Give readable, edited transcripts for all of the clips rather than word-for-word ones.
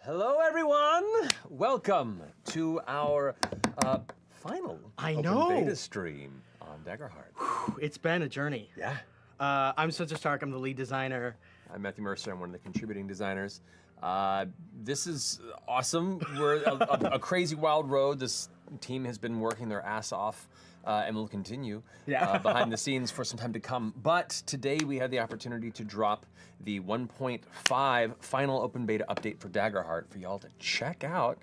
Hello, everyone. Welcome to our final Open Beta stream on Daggerheart. It's been a journey. Yeah. I'm Spenser Starke. I'm the lead designer. I'm Matthew Mercer. I'm one of the contributing designers. This is awesome. We're a crazy wild road. This team has been working their ass off and will continue behind the scenes for some time to come. But today we had the opportunity to drop the 1.5 final open beta update for Daggerheart for y'all to check out,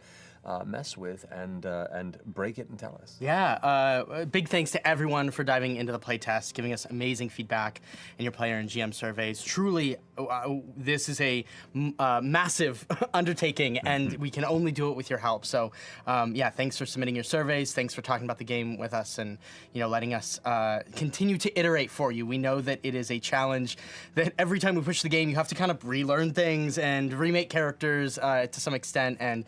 mess with, and break it and tell us. Yeah, big thanks to everyone for diving into the playtest, giving us amazing feedback in your player and GM surveys. Truly, this is a massive undertaking, and we can only do it with your help. So, yeah, thanks for submitting your surveys. Thanks for talking about the game with us, and letting us continue to iterate for you. We know that it is a challenge. That every time we push the game, you have to kind of relearn things and remake characters to some extent, and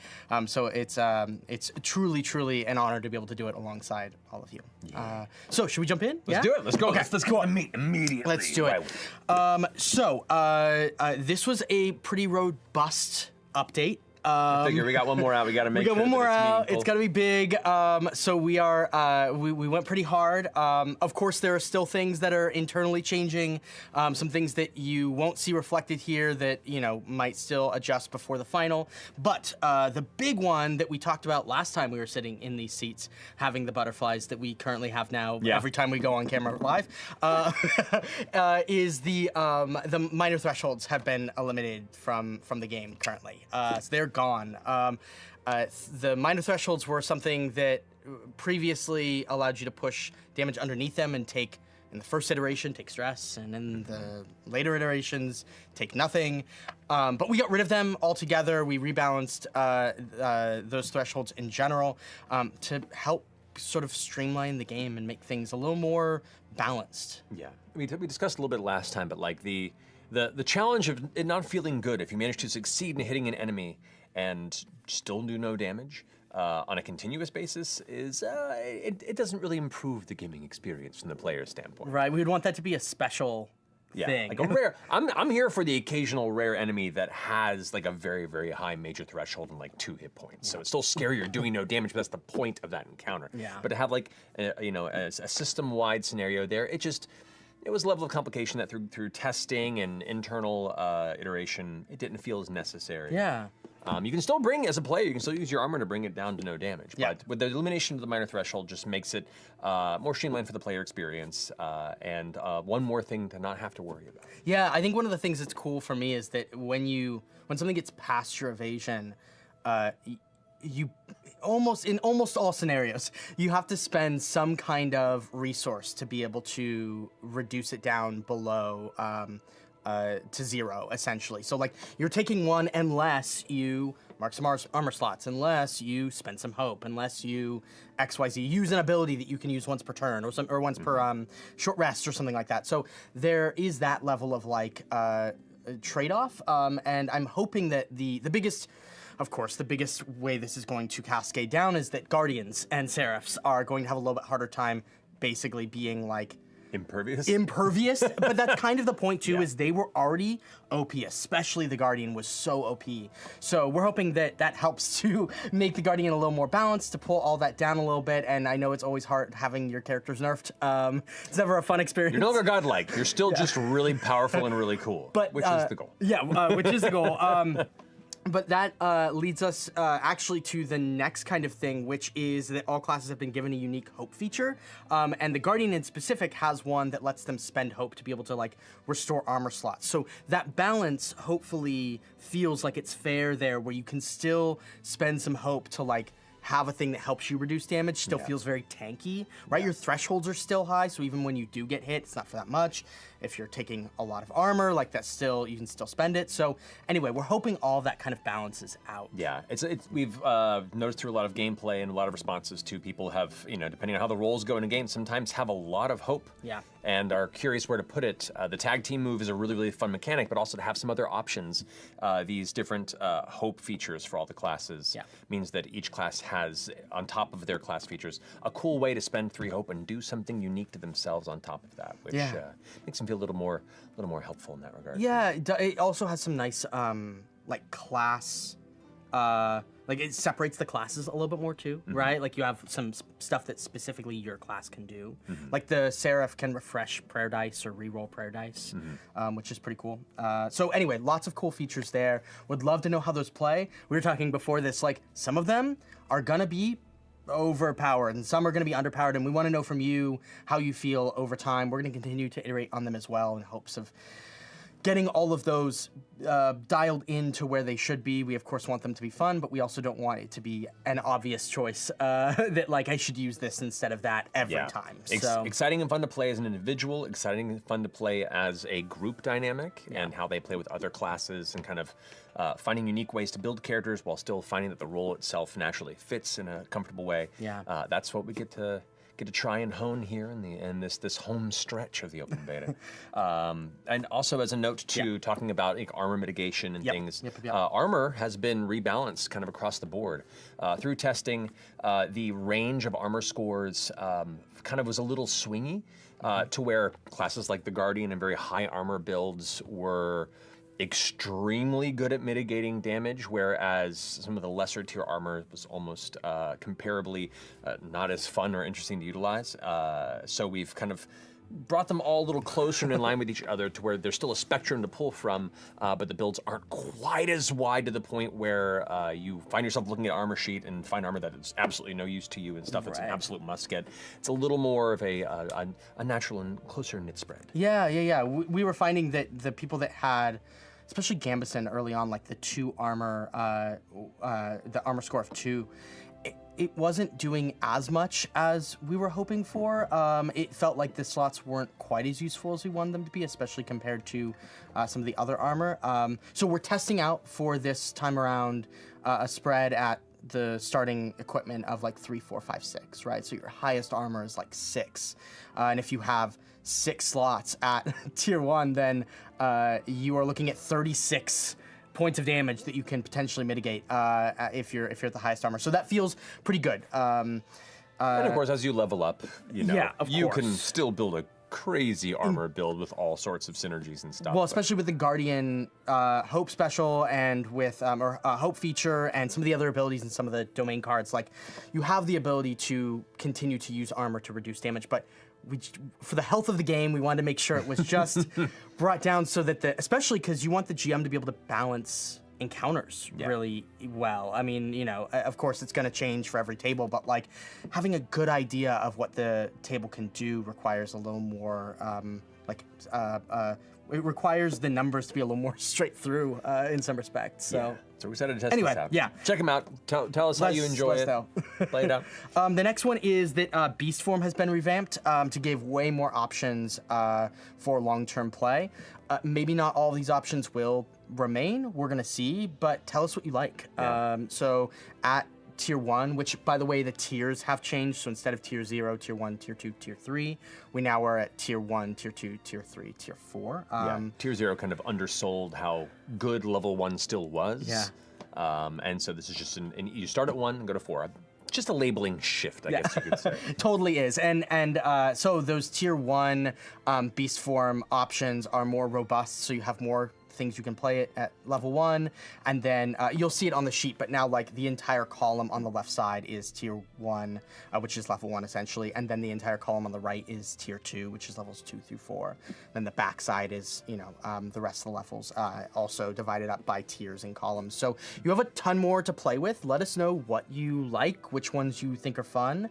so it's truly an honor to be able to do it alongside all of you. Yeah. So should we jump in? Let's do it. Let's go. Okay. Let's go immediately. Let's do it. This was a pretty robust update. I figure we got one more out. We got to make sure we got one more out. It's got to be big. So we are we went pretty hard. Of course, there are still things that are internally changing. Some things that you won't see reflected here that might still adjust before the final. But the big one that we talked about last time we were sitting in these seats, having the butterflies that we currently have now every time we go on camera live, is the minor thresholds have been eliminated from the game currently. So they're gone. The minor thresholds were something that previously allowed you to push damage underneath them and take, in the first iteration, take stress, and in the later iterations, take nothing. But we got rid of them altogether. We rebalanced those thresholds in general to help sort of streamline the game and make things a little more balanced. Yeah, we discussed a little bit last time, but like the challenge of it not feeling good if you manage to succeed in hitting an enemy and still do no damage on a continuous basis is it doesn't really improve the gaming experience from the player's standpoint. Right, we would want that to be a special thing. Like a rare. I'm here for the occasional rare enemy that has like a very high major threshold and like 2 hit points. So it's still scary. You're doing no damage, but that's the point of that encounter. Yeah. But to have like a system-wide scenario there, it was a level of complication that through testing and internal iteration, it didn't feel as necessary. Yeah. You can still as a player, you can still use your armor to bring it down to no damage. Yeah. But with the elimination of the minor threshold just makes it more streamlined for the player experience and one more thing to not have to worry about. Yeah, I think one of the things that's cool for me is that when something gets past your evasion, you in almost all scenarios, you have to spend some kind of resource to be able to reduce it down below to 0, essentially. So like you're taking 1 unless you mark some armor slots, unless you spend some hope, unless you XYZ, use an ability that you can use once per turn or once per short rest or something like that. So there is that level of like trade-off, and I'm hoping that the biggest, of course, the biggest way this is going to cascade down is that Guardians and Seraphs are going to have a little bit harder time basically being like impervious, but that's kind of the point too, is they were already OP, especially the Guardian was so OP. So we're hoping that helps to make the Guardian a little more balanced, to pull all that down a little bit, and I know it's always hard having your characters nerfed. It's never a fun experience. You're no longer godlike, you're still just really powerful and really cool, which is the goal. Yeah, which is the goal. But that leads us actually to the next kind of thing, which is that all classes have been given a unique hope feature, and the Guardian in specific has one that lets them spend hope to be able to like restore armor slots. So that balance hopefully feels like it's fair there, where you can still spend some hope to like have a thing that helps you reduce damage, still feels very tanky, right? Your thresholds are still high, so even when you do get hit, it's not for that much. If you're taking a lot of armor, like that's still, you can still spend it. So anyway, we're hoping all that kind of balances out. Yeah, we've noticed through a lot of gameplay and a lot of responses to people have, depending on how the roles go in a game, sometimes have a lot of hope. Yeah. And are curious where to put it. The tag team move is a really fun mechanic, but also to have some other options. These different hope features for all the classes means that each class has, on top of their class features, a cool way to spend 3 hope and do something unique to themselves on top of that, which makes them feel a little more helpful in that regard. Yeah, it also has some nice like class like it separates the classes a little bit more too, right? Like you have some stuff that specifically your class can do. Like the Seraph can refresh prayer dice or reroll prayer dice, which is pretty cool. So anyway, lots of cool features there. Would love to know how those play. We were talking before this, like some of them are gonna be overpowered and some are gonna be underpowered, and we wanna know from you how you feel over time. We're gonna continue to iterate on them as well in hopes of getting all of those dialed into where they should be. We of course want them to be fun, but we also don't want it to be an obvious choice that like I should use this instead of that every time. So exciting and fun to play as an individual, exciting and fun to play as a group dynamic, and how they play with other classes and kind of finding unique ways to build characters while still finding that the role itself naturally fits in a comfortable way. That's what we get to try and hone here in this home stretch of the open beta. And also as a note to talking about like, armor mitigation and things, armor has been rebalanced kind of across the board. Through testing, the range of armor scores kind of was a little swingy to where classes like the Guardian and very high armor builds were extremely good at mitigating damage, whereas some of the lesser tier armor was almost comparably not as fun or interesting to utilize. So we've kind of brought them all a little closer and in line with each other to where there's still a spectrum to pull from, but the builds aren't quite as wide to the point where you find yourself looking at armor sheet and find armor that is absolutely no use to you and stuff that's an absolute must get. It's a little more of a natural and closer knit spread. Yeah. We were finding that the people that had, especially Gambison early on, like the 2 armor, the armor score of 2, it wasn't doing as much as we were hoping for. It felt like the slots weren't quite as useful as we wanted them to be, especially compared to some of the other armor. So we're testing out for this time around a spread at the starting equipment of like 3, 4, 5, 6, right? So your highest armor is like 6. And if you have 6 slots at tier 1, then you are looking at 36 points of damage that you can potentially mitigate if you're at the highest armor. So that feels pretty good. And of course, as you level up, you course. can still build a crazy armor build with all sorts of synergies and stuff. Well, especially with the Guardian Hope special and with Hope feature and some of the other abilities and some of the domain cards, like you have the ability to continue to use armor to reduce damage, but for the health of the game, we wanted to make sure it was just brought down so that especially because you want the GM to be able to balance encounters really well. I mean, you know, of course it's going to change for every table, but like having a good idea of what the table can do requires a little more it requires the numbers to be a little more straight through in some respects. So we're excited to test this out. Yeah. Check them out. Tell us how you enjoy it. Play it out. The next one is that Beast Form has been revamped to give way more options for long-term play. Maybe not all these options will remain. We're going to see, but tell us what you like. So at tier 1, which by the way, the tiers have changed. So instead of tier 0, tier 1, tier 2, tier 3, we now are at tier 1, tier 2, tier 3, tier 4. Tier 0 kind of undersold how good level 1 still was. And so this is just you start at 1 and go to 4. Just a labeling shift, I guess you could say. Totally is. And so those tier 1 beast form options are more robust, so you have more things you can play it at level 1, and then you'll see it on the sheet, but now like the entire column on the left side is tier 1, which is level 1 essentially, and then the entire column on the right is tier 2, which is levels 2 through 4. Then the back side is, you know, the rest of the levels also divided up by tiers and columns. So you have a ton more to play with. Let us know what you like, which ones you think are fun.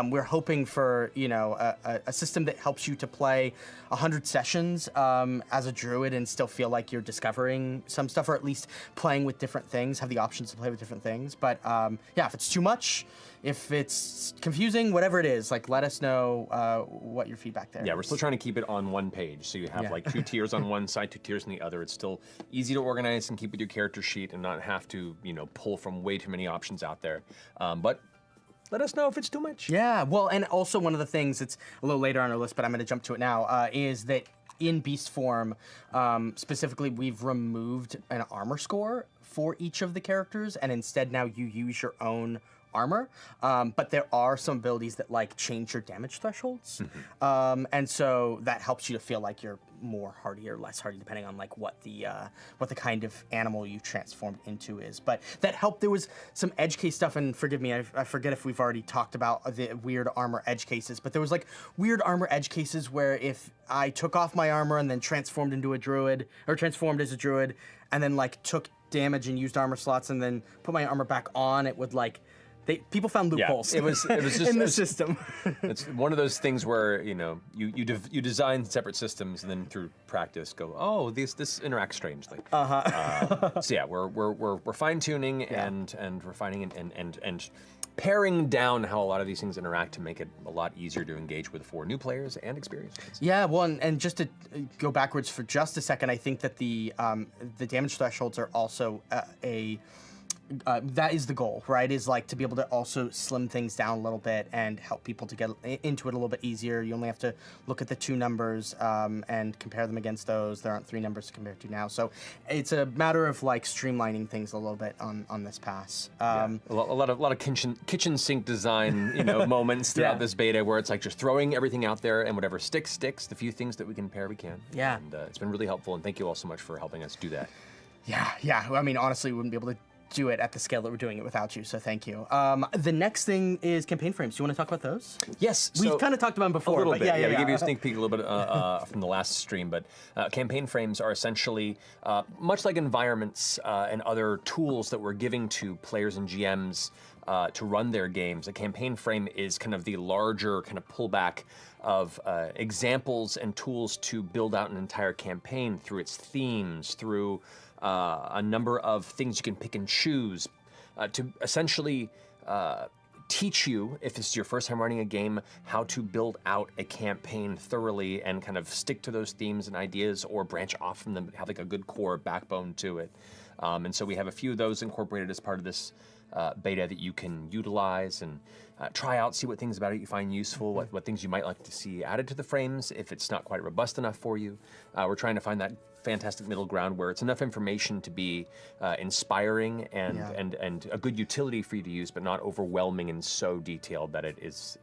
We're hoping for, you know, a system that helps you to play 100 sessions as a druid and still feel like you're discovering some stuff, or at least playing with different things, have the options to play with different things. But yeah, if it's too much, if it's confusing, whatever it is, like let us know what your feedback there is. We're still trying to keep it on one page, so you have like 2 tiers on one side, 2 tiers on the other. It's still easy to organize and keep with your character sheet and not have to, you know, pull from way too many options out there. But let us know if it's too much. Yeah, well, and also one of the things, it's a little later on our list, but I'm going to jump to it now, is that in beast form, specifically, we've removed an armor score for each of the characters, and instead now you use your own armor. But there are some abilities that like change your damage thresholds, and so that helps you to feel like you're more hardy or less hardy depending on like what the kind of animal you transformed into is. But that helped. There was some edge case stuff, and forgive me, I forget if we've already talked about the weird armor edge cases, but there was like weird armor edge cases where if I took off my armor and then transformed into a druid, or transformed as a druid, and then like took damage and used armor slots and then put my armor back on, it would like people found loopholes. It was just in the system. It's one of those things where you design separate systems and then through practice go, oh, this interacts strangely. So yeah, we're fine tuning and refining and paring down how a lot of these things interact to make it a lot easier to engage with for new players and experienced ones. Yeah, well, and just to go backwards for just a second, I think that the damage thresholds are also that is the goal, right? Is like to be able to also slim things down a little bit and help people to get into it a little bit easier. You only have to look at the 2 numbers and compare them against those. There aren't 3 numbers to compare to now. So it's a matter of like streamlining things a little bit on this pass. A lot of kitchen sink design moments throughout this beta where it's like just throwing everything out there and whatever sticks. The few things that we can pair, we can. Yeah. And it's been really helpful, and thank you all so much for helping us do that. Yeah. I mean, honestly, we wouldn't be able to do it at the scale that we're doing it without you, so thank you. The next thing is campaign frames. Do you want to talk about those? Yes. We've kind of talked about them before. A little bit. Yeah, we gave you a sneak peek a little bit from the last stream, but campaign frames are essentially, much like environments and other tools that we're giving to players and GMs to run their games. A campaign frame is kind of the larger kind of pullback of examples and tools to build out an entire campaign through its themes, through a number of things you can pick and choose to essentially teach you, if this is your first time running a game, how to build out a campaign thoroughly and kind of stick to those themes and ideas or branch off from them, but have like a good core backbone to it. And so we have a few of those incorporated as part of this beta that you can utilize and try out, see what things about it you find useful, what things you might like to see added to the frames if it's not quite robust enough for you. We're trying to find that fantastic middle ground where it's enough information to be inspiring and a good utility for you to use, but not overwhelming and so detailed that it is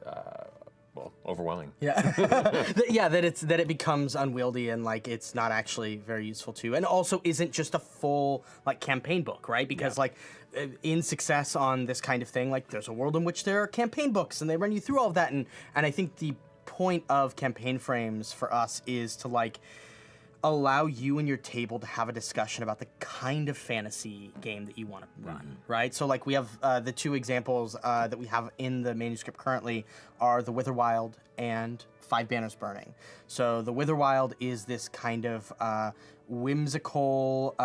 overwhelming. Yeah, that it becomes unwieldy and like it's not actually very useful too, and also isn't just a full like campaign book, right? Because like in success on this kind of thing, like there's a world in which there are campaign books and they run you through all of that, and I think the point of campaign frames for us is to like allow you and your table to have a discussion about the kind of fantasy game that you want to run, right? So like we have the 2 examples that we have in the manuscript currently are the Witherwild and 5 Banners Burning. So the Witherwild is this kind of whimsical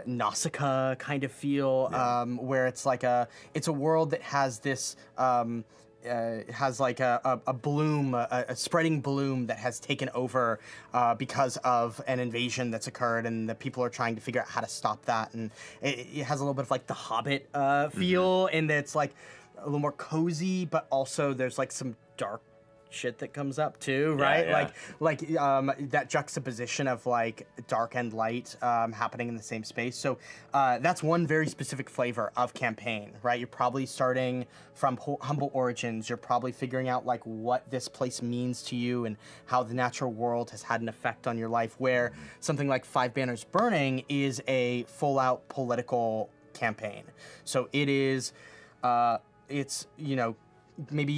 Nausicaa kind of feel, where it's like it's a world that has this has like a bloom, a spreading bloom that has taken over because of an invasion that's occurred, and the people are trying to figure out how to stop that. And it has a little bit of like the Hobbit feel, and it's like a little more cozy, but also there's like some dark shit that comes up too, right? Like that juxtaposition of like dark and light happening in the same space. So that's one very specific flavor of campaign, right? You're probably starting from humble origins. You're probably figuring out like what this place means to you and how the natural world has had an effect on your life, where something like 5 Banners Burning is a full-out political campaign. So it is, it's, maybe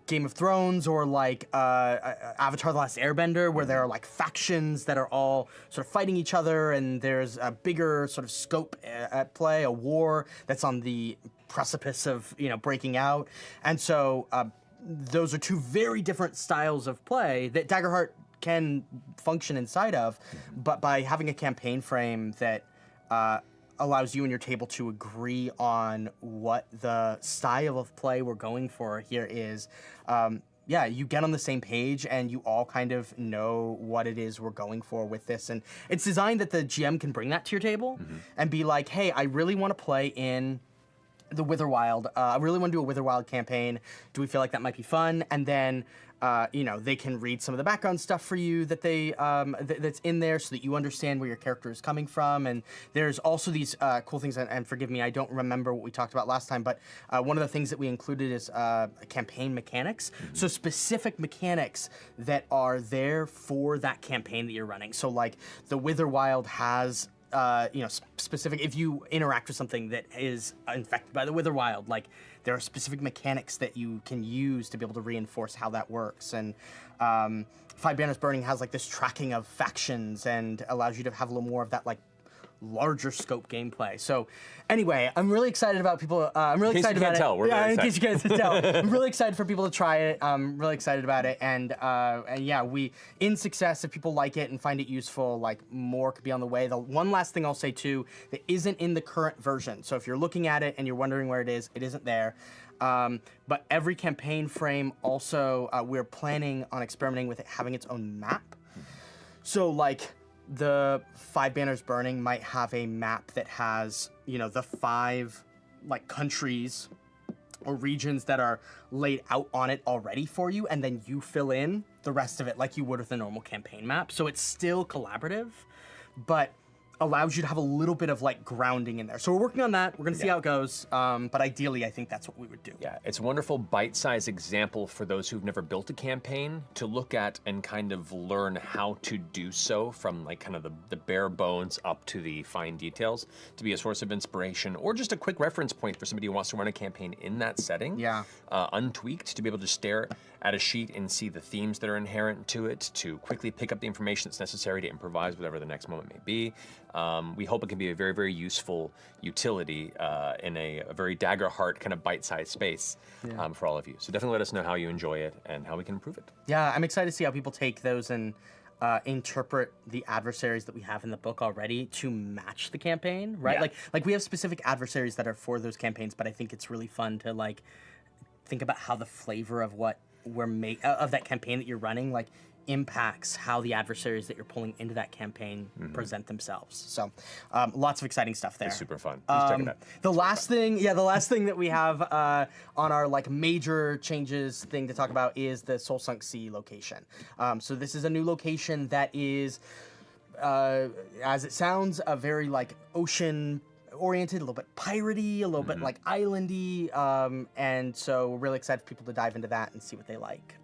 Game of Thrones or like Avatar: The Last Airbender, where there are like factions that are all sort of fighting each other, and there's a bigger sort of scope at play, a war that's on the precipice of breaking out. And so those are 2 very different styles of play that Daggerheart can function inside of, but by having a campaign frame that allows you and your table to agree on what the style of play we're going for here is, you get on the same page and you all kind of know what it is we're going for with this. And it's designed that the GM can bring that to your table and be like, hey, I really want to play in the Witherwild. I really want to do a Witherwild campaign. Do we feel like that might be fun? And then they can read some of the background stuff for you that they that's in there, so that you understand where your character is coming from. And there's also these cool things. And forgive me, I don't remember what we talked about last time, but one of the things that we included is campaign mechanics. So specific mechanics that are there for that campaign that you're running. So like the Witherwild has specific, if you interact with something that is infected by the Witherwild, like there are specific mechanics that you can use to be able to reinforce how that works. And Five Banners Burning has like this tracking of factions and allows you to have a little more of that like larger scope gameplay. So anyway, I'm really excited about people. I'm really excited about it. In case you can't tell, I'm really excited for people to try it. I'm really excited about it. And yeah, we in success, if people like it and find it useful, like more could be on the way. The one last thing I'll say too, that isn't in the current version. So if you're looking at it and you're wondering where it isn't there. But every campaign frame also, we're planning on experimenting with it having its own map. So like, the Five Banners Burning might have a map that has, the 5 like countries or regions that are laid out on it already for you, and then you fill in the rest of it like you would with a normal campaign map. So it's still collaborative, but allows you to have a little bit of like grounding in there. So we're working on that. We're gonna see how it goes. But ideally, I think that's what we would do. Yeah, it's a wonderful bite-sized example for those who've never built a campaign to look at and kind of learn how to do so from like kind of the bare bones up to the fine details, to be a source of inspiration or just a quick reference point for somebody who wants to run a campaign in that setting. Yeah. Untweaked, to be able to stare at a sheet and see the themes that are inherent to it, to quickly pick up the information that's necessary to improvise whatever the next moment may be. We hope it can be a very, very useful utility in a very Daggerheart kind of bite-sized space for all of you. So definitely let us know how you enjoy it and how we can improve it. Yeah, I'm excited to see how people take those and interpret the adversaries that we have in the book already to match the campaign, right? Yeah. Like we have specific adversaries that are for those campaigns, but I think it's really fun to like think about how the flavor of what of that campaign that you're running like impacts how the adversaries that you're pulling into that campaign present themselves. So lots of exciting stuff there. It's super fun. Please check it out. The last thing that we have on our like major changes thing to talk about is the Soul Sunk Sea location. So this is a new location that is, as it sounds, a very like ocean oriented, a little bit piratey, a little bit like islandy, and so we're really excited for people to dive into that and see what they like.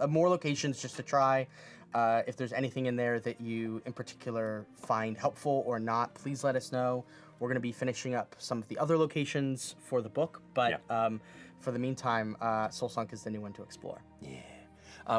More locations just to try. If there's anything in there that you in particular find helpful or not, please let us know. We're going to be finishing up some of the other locations for the book, but for the meantime, Soul Sunk is the new one to explore. Yeah.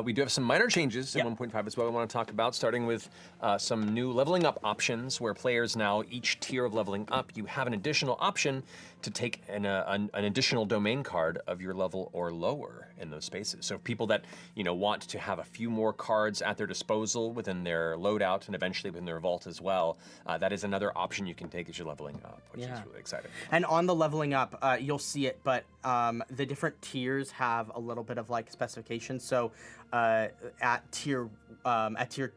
We do have some minor changes in 1.5 as well we want to talk about, starting with some new leveling up options where players now, each tier of leveling up, you have an additional option to take an additional domain card of your level or lower in those spaces. So people that want to have a few more cards at their disposal within their loadout and eventually within their vault as well, that is another option you can take as you're leveling up, which is really exciting. And on the leveling up, you'll see it, but the different tiers have a little bit of like specifications. So at tier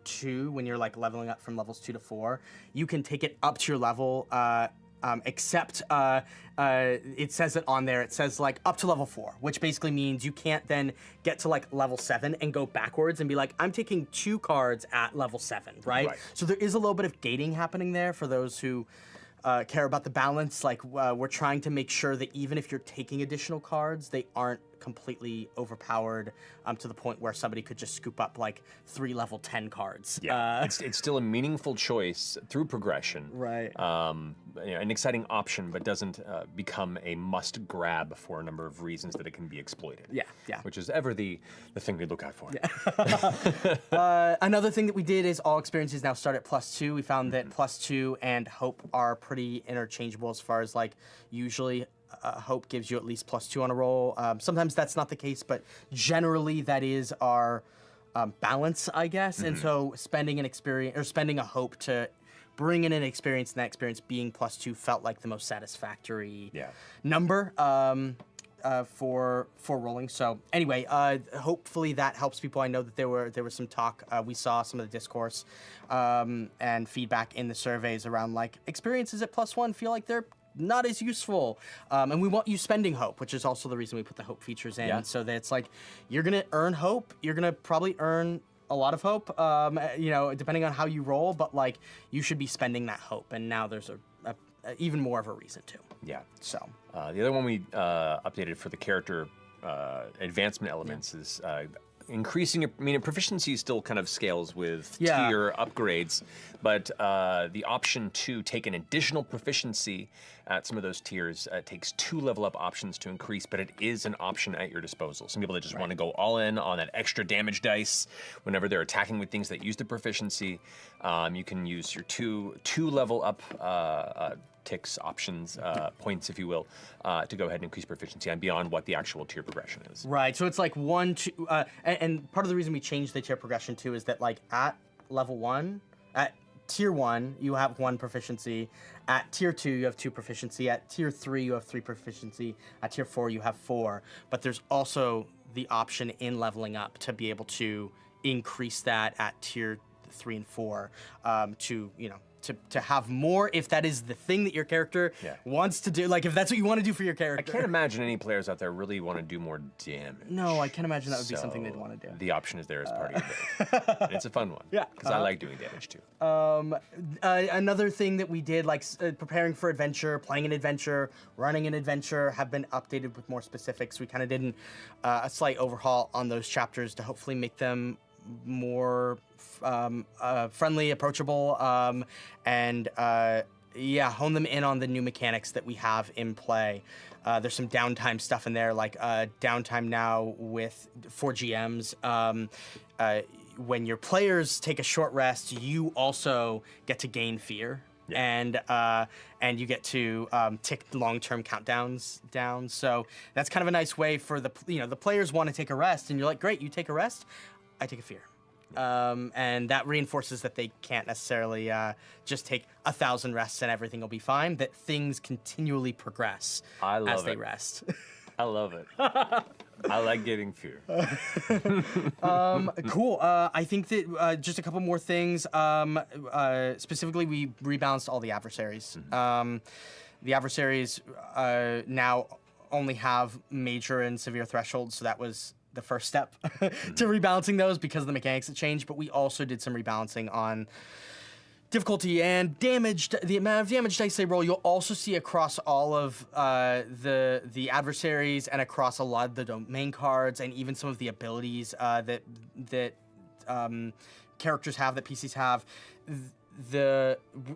2, when you're like leveling up from levels 2 to 4, you can take it up to your level, except it says it on there. It says like up to level 4, which basically means you can't then get to like level 7 and go backwards and be like, I'm taking 2 cards at level 7, right? So there is a little bit of gating happening there for those who care about the balance. Like we're trying to make sure that even if you're taking additional cards, they aren't completely overpowered to the point where somebody could just scoop up like 3 level 10 cards. It's still a meaningful choice through progression. Right. An exciting option, but doesn't become a must grab for a number of reasons that it can be exploited. Yeah. Which is ever the thing we look out for. Another thing that we did is all experiences now start at +2. We found that +2 and Hope are pretty interchangeable as far as like usually Hope gives you at least +2 on a roll. Sometimes that's not the case, but generally that is our balance, I guess. And so spending an experience or spending a Hope to bring in an experience and that experience being +2 felt like the most satisfactory number for rolling. So anyway, hopefully that helps people. I know that there was some talk. We saw some of the discourse and feedback in the surveys around like experiences at +1 feel like they're not as useful. And we want you spending hope, which is also the reason we put the hope features in, so that it's like you're gonna earn hope. You're gonna probably earn a lot of hope, you know, depending on how you roll, but like you should be spending that hope. And now there's a even more of a reason to. Yeah. So the other one we updated for the character advancement elements is increasing your, I mean, proficiency still kind of scales with tier upgrades, but the option to take an additional proficiency at some of those tiers takes 2 level up options to increase, but it is an option at your disposal. Some people that just want to go all in on that extra damage dice whenever they're attacking with things that use the proficiency, you can use your two level up ticks, options, points, if you will, to go ahead and increase proficiency and beyond what the actual tier progression is. Right, so it's like 1, 2, and part of the reason we changed the tier progression too is that like at level 1, at tier 1, you have 1 proficiency. At tier 2, you have 2 proficiency. At tier 3, you have 3 proficiency. At tier 4, you have 4. But there's also the option in leveling up to be able to increase that at tier 3 and 4 to, you know, to have more if that is the thing that your character wants to do. Like if that's what you want to do for your character. I can't imagine any players out there really want to do more damage. No, I can't imagine that would be something they'd want to do. The option is there as part of your build. And it's a fun one. Yeah. Because I like doing damage too. Another thing that we did, like preparing for adventure, playing an adventure, running an adventure, have been updated with more specifics. We kind of did a slight overhaul on those chapters to hopefully make them more friendly, approachable, and hone them in on the new mechanics that we have in play. There's some downtime stuff in there, like downtime now for GMs. When your players take a short rest, you also get to gain fear. Yeah. And you get to tick long-term countdowns down. So that's kind of a nice way for the players want to take a rest, and you're like, great, you take a rest, I take a fear. And that reinforces that they can't necessarily just take 1,000 rests and everything will be fine, that things continually progress as they rest. I love it. I like getting fear. Cool. I think that just a couple more things. Specifically, we rebalanced all the adversaries. The adversaries now only have major and severe thresholds, so that was the first step to rebalancing those because of the mechanics that changed, but we also did some rebalancing on difficulty and damage, the amount of damage dice they roll. You'll also see across all of the adversaries and across a lot of the domain cards and even some of the abilities that characters have, that PCs have.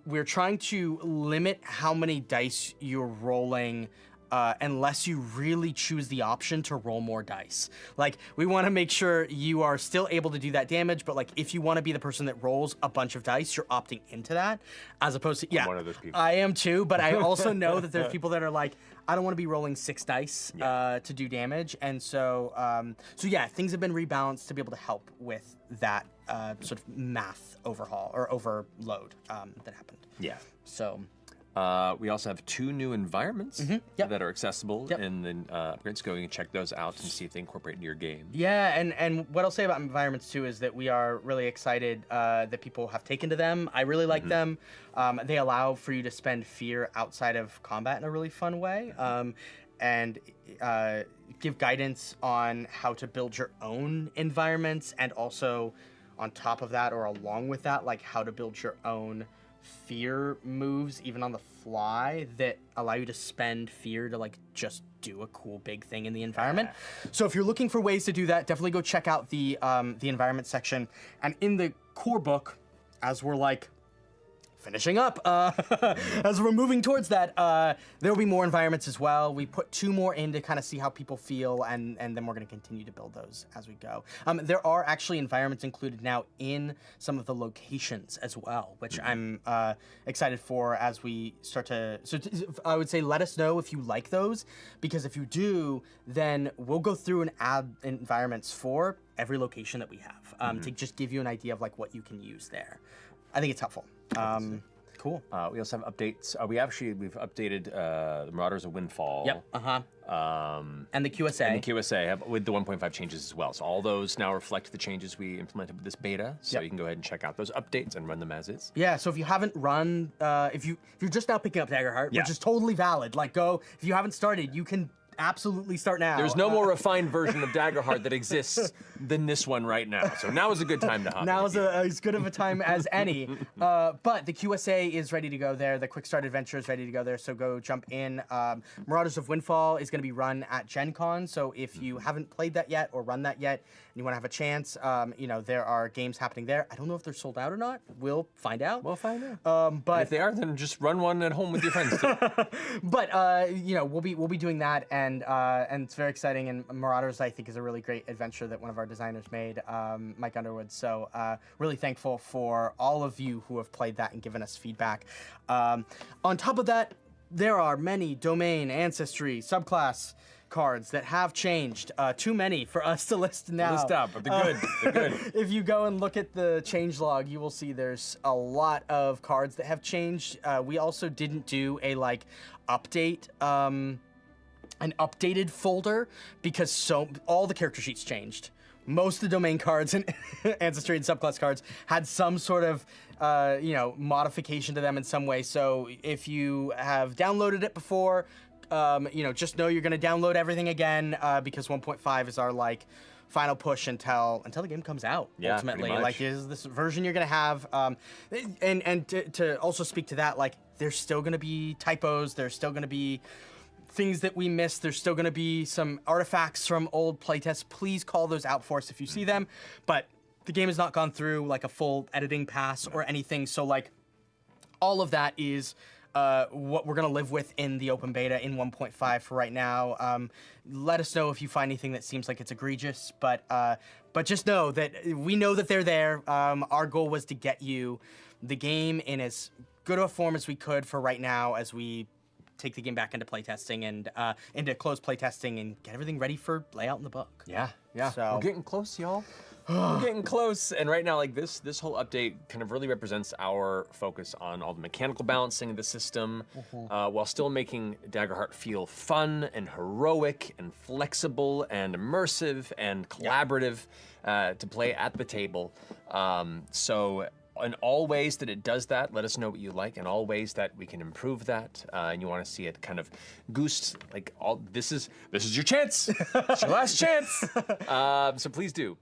We're trying to limit how many dice you're rolling unless you really choose the option to roll more dice. Like, we want to make sure you are still able to do that damage, but like, if you want to be the person that rolls a bunch of dice, you're opting into that, as opposed to, I'm one of those people. I am too, but I also know that there's people that are like, I don't want to be rolling 6 dice to do damage, and so things have been rebalanced to be able to help with that sort of math overhaul or overload that happened. Yeah. So. We also have 2 new environments that are accessible in the upgrades. Go and check those out and see if they incorporate into your game. Yeah, and what I'll say about environments too is that we are really excited that people have taken to them. I really like them. They allow for you to spend fear outside of combat in a really fun way, and give guidance on how to build your own environments, and also on top of that or along with that, like how to build your own fear moves even on the fly that allow you to spend fear to like just do a cool big thing in the environment. So if you're looking for ways to do that, definitely go check out the environment section. And in the core book, as we're like finishing up, as we're moving towards that, there will be more environments as well. We put 2 more in to kind of see how people feel, and then we're going to continue to build those as we go. There are actually environments included now in some of the locations as well, which I'm excited for as we start to. So I would say let us know if you like those, because if you do, then we'll go through and add environments for every location that we have to just give you an idea of like what you can use there. I think it's helpful. Cool. We also have updates. We've updated the Marauders of Windfall. Yep. And the QSA. And the QSA with the 1.5 changes as well. So all those now reflect the changes we implemented with this beta. So you can go ahead and check out those updates and run them as is. Yeah. So if you haven't run, if you're just now picking up Daggerheart, which is totally valid. Like, go if you haven't started, you can absolutely start now. There's no more refined version of Daggerheart that exists than this one right now. So now is a good time to hop in. Now is as good of a time as any. But the QSA is ready to go there. The Quick Start Adventure is ready to go there. So go jump in. Marauders of Windfall is going to be run at Gen Con. So if you haven't played that yet or run that yet, and you want to have a chance, there are games happening there. I don't know if they're sold out or not. We'll find out. We'll find out. But if they are, then just run one at home with your friends too. But we'll be doing that, and it's very exciting. And Marauders, I think, is a really great adventure that one of our designers made, Mike Underwood. So really thankful for all of you who have played that and given us feedback. On top of that, there are many domain, ancestry, subclass cards that have changed. Too many for us to list now. List up, but they're good. They're good. If you go and look at the change log, you will see there's a lot of cards that have changed. We also didn't do a update. An updated folder because all the character sheets changed. Most of the domain cards and ancestry and subclass cards had some sort of modification to them in some way. So if you have downloaded it before, just know you're going to download everything again because 1.5 is our final push until the game comes out. Yeah, ultimately, pretty much. is this version you're going to have, and to also speak to that, there's still going to be typos. There's still going to be things that we missed. There's still going to be some artifacts from old playtests. Please call those out for us if you see them. But the game has not gone through a full editing pass or anything. So all of that is what we're going to live with in the open beta in 1.5 for right now. Let us know if you find anything that seems like it's egregious. But just know that we know that they're there. Our goal was to get you the game in as good a form as we could for right now as we take the game back into playtesting and into closed playtesting and get everything ready for layout in the book. Yeah. So we're getting close, y'all. We're getting close. And right now, this whole update kind of really represents our focus on all the mechanical balancing of the system, while still making Daggerheart feel fun and heroic and flexible and immersive and collaborative to play at the table. So in all ways that it does that, let us know what you like. In all ways that we can improve that, and you want to see it kind of goosed, this is your chance. It's your last chance. So please do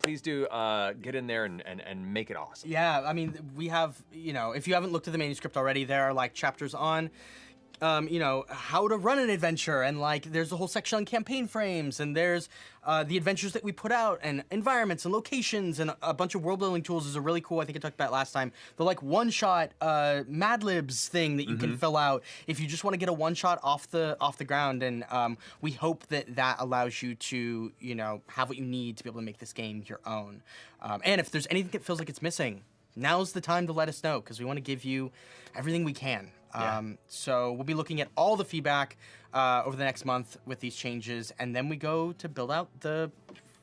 get in there and make it awesome. Yeah, I mean, we have, if you haven't looked at the manuscript already, there are chapters on how to run an adventure, and there's a whole section on campaign frames, and there's the adventures that we put out, and environments and locations, and a bunch of world building tools is a really cool, I think I talked about last time, the one-shot Mad Libs thing that you can fill out if you just want to get a one-shot off the ground, and we hope that allows you to, have what you need to be able to make this game your own. And if there's anything that feels like it's missing, now's the time to let us know, because we want to give you everything we can. So we'll be looking at all the feedback over the next month with these changes, and then we go to build out the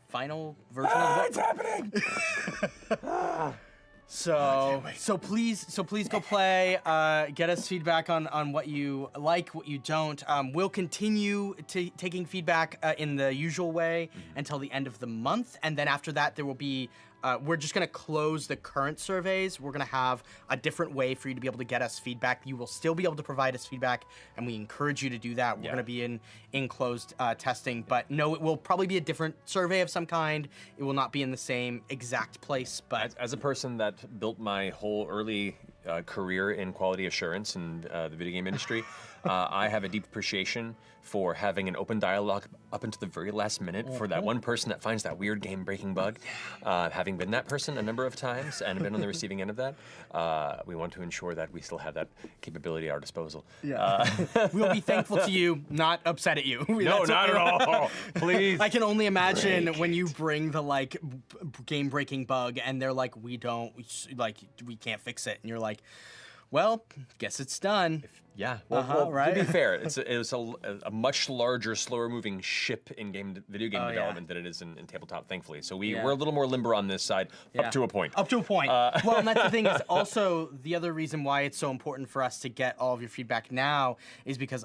final version of the book. It's happening! So please go play. Get us feedback on what you like, what you don't. We'll continue taking feedback in the usual way until the end of the month, and then after that there will be. We're just going to close the current surveys. We're going to have a different way for you to be able to get us feedback. You will still be able to provide us feedback, and we encourage you to do that. We're going to be in closed testing, but no, it will probably be a different survey of some kind. It will not be in the same exact place. But as a person that built my whole early career in quality assurance and the video game industry, I have a deep appreciation for having an open dialogue up until the very last minute for that one person that finds that weird game-breaking bug. Having been that person a number of times and been on the receiving end of that, we want to ensure that we still have that capability at our disposal. We'll be thankful to you, not upset at you. No, not at all. Please. I can only imagine when you bring the game-breaking bug and they're like, we can't fix it, and you're like, well, guess it's done. Yeah, well, right? to be fair, it was a much larger, slower-moving ship in video game development than it is in tabletop, thankfully. So we're a little more limber on this side, up to a point. Up to a point. Well, and that's the thing is also the other reason why it's so important for us to get all of your feedback now is because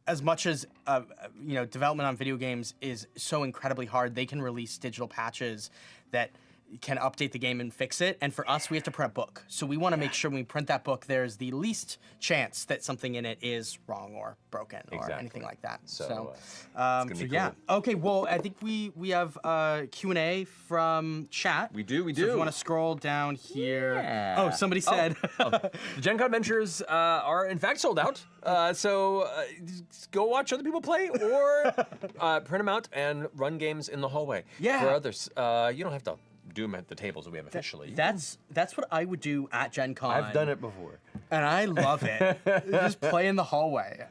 as much as development on video games is so incredibly hard, they can release digital patches that can update the game and fix it. And for us, we have to print a book. So we want to make sure when we print that book, there's the least chance that something in it is wrong or broken or anything like that. So yeah. Okay, well, I think we have Q&A from chat. We do. So if you want to scroll down here. Yeah. Oh, somebody said. The Gen Con Adventures are in fact sold out. So go watch other people play or print them out and run games in the hallway for others. You don't have to do them at the tables that we have officially. That's what I would do at Gen Con. I've done it before. And I love it. Just play in the hallway.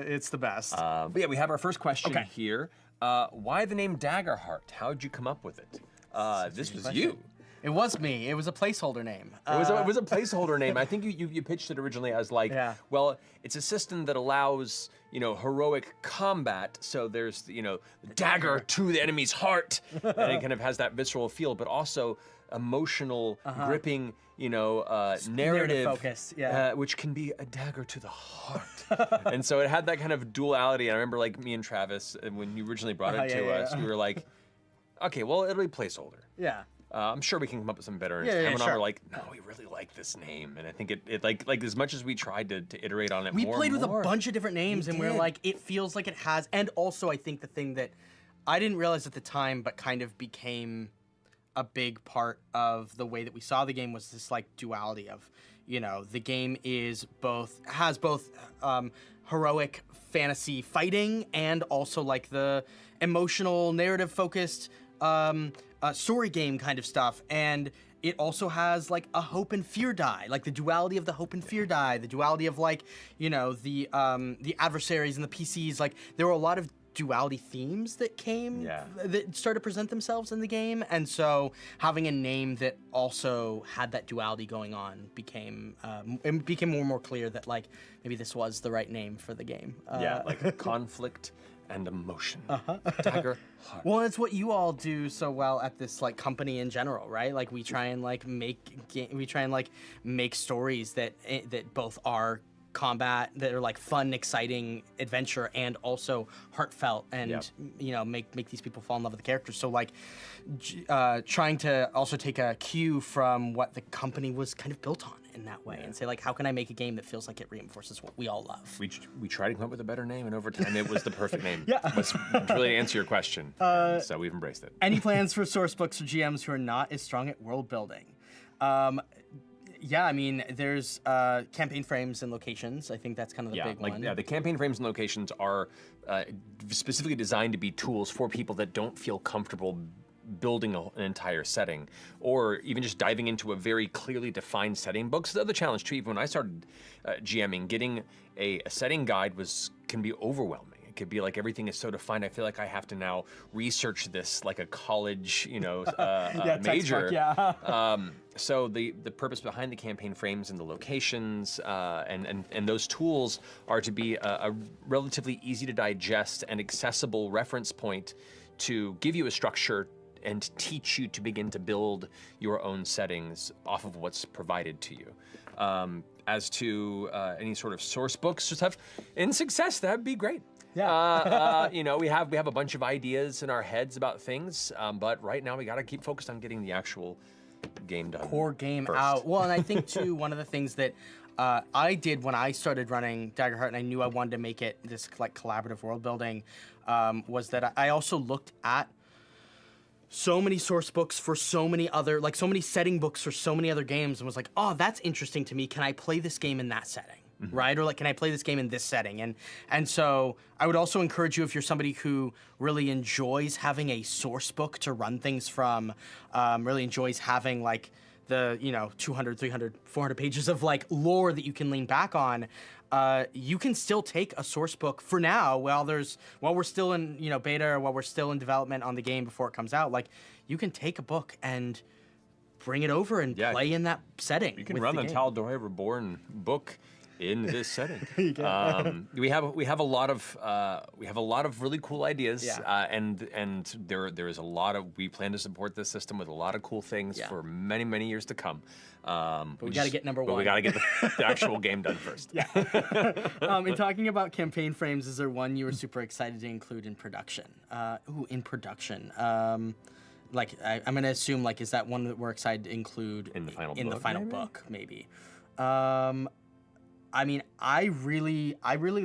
It's the best. But yeah, we have our first question here. Why the name Daggerheart? How'd you come up with it? This was you. It was me. It was a placeholder name. It was a placeholder name. I think you pitched it originally as like, well, it's a system that allows, heroic combat. So there's, the dagger to the enemy's heart, and it kind of has that visceral feel, but also emotional, gripping, narrative focus, which can be a dagger to the heart. And so it had that kind of duality. I remember like me and Travis, when you originally brought it to us, we were like, okay, well, it'll be placeholder. Yeah. I'm sure we can come up with some better. And Yeah, we're like, no, we really like this name, and I think it like as much as we tried to iterate on it, we more played and with more, a bunch of different names, and we're like, it feels like it has. And also, I think the thing that I didn't realize at the time, but kind of became a big part of the way that we saw the game was this like duality of, the game has both heroic fantasy fighting and also like the emotional narrative focused story game kind of stuff, and it also has like a hope and fear die, like the duality of the hope and fear die, the duality of like the adversaries and the PCs. Like there were a lot of duality themes that that started to present themselves in the game, and so having a name that also had that duality going on became it became more and more clear that like maybe this was the right name for the game. like conflict and emotion. Daggerheart. Well, it's what you all do so well at this like company in general, right? Like we try and like make stories that both are combat, that are like fun, exciting adventure, and also heartfelt, and make these people fall in love with the characters. So like trying to also take a cue from what the company was kind of built on in that way, and say like, how can I make a game that feels like it reinforces what we all love? We tried to come up with a better name, and over time it was the perfect name. Let's really answer your question. So we've embraced it. Any plans for source books for GMs who are not as strong at world building? Yeah, I mean, there's campaign frames and locations. I think that's kind of the big one. Yeah, the campaign frames and locations are specifically designed to be tools for people that don't feel comfortable building an entire setting, or even just diving into a very clearly defined setting book. So the other challenge too, even when I started GMing, getting a setting guide can be overwhelming. It could be like everything is so defined. I feel like I have to now research this like a college, major. So the purpose behind the campaign frames and the locations and those tools are to be a relatively easy to digest and accessible reference point to give you a structure and teach you to begin to build your own settings off of what's provided to you. As to any sort of source books or stuff, in success, that'd be great. Yeah. We have a bunch of ideas in our heads about things, but right now we got to keep focused on getting the actual game done. Core game first. out. Well, and I think too, one of the things that I did when I started running Daggerheart, and I knew I wanted to make it this like collaborative world building, was that I also looked at so many source books for so many other, like so many setting books for so many other games, and was like, oh, that's interesting to me. Can I play this game in that setting? Mm-hmm. Right? Or like, can I play this game in this setting? And so I would also encourage you, if you're somebody who really enjoys having a source book to run things from, really enjoys having like the 200, 300, 400 pages of like lore that you can lean back on, you can still take a source book for now while we're still in beta, or while we're still in development on the game before it comes out. Like, you can take a book and bring it over and play in that setting. You can run the Tal'Dorei Reborn book in this setting. We have a lot of really cool ideas, and there is a lot of, we plan to support this system with a lot of cool things for many years to come. But we got to get number one. But we got to get the actual game done first. In talking about campaign frames, is there one you were super excited to include in production? In production. Like I'm gonna assume, like, is that one that we're excited to include in the final book, maybe? I mean, I really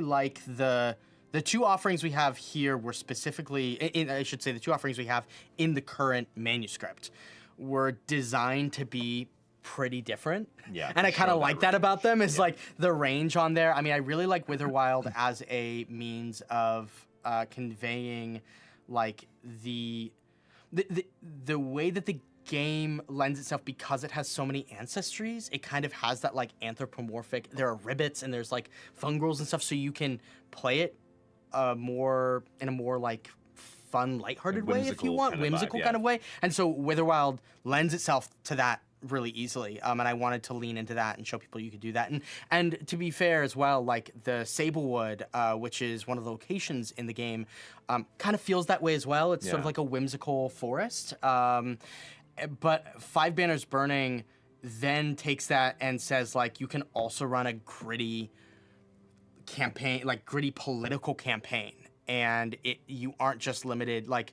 like the two offerings we have here were specifically, I should say, the two offerings we have in the current manuscript were designed to be pretty different. Yeah. And I kind of like that about them, is like the range on there. I mean, I really like Witherwild as a means of conveying like the way that the game lends itself, because it has so many ancestries. It kind of has that like anthropomorphic, there are ribbits and there's like fungrels and stuff, so you can play it in a more like fun, lighthearted way if you want, whimsical kind of way. And so Witherwild lends itself to that really easily, and I wanted to lean into that and show people you could do that. And to be fair as well, like the Sablewood, which is one of the locations in the game, kind of feels that way as well. It's sort of like a whimsical forest. But Five Banners Burning then takes that and says, like, you can also run a gritty campaign, like gritty political campaign, and you aren't just limited, like,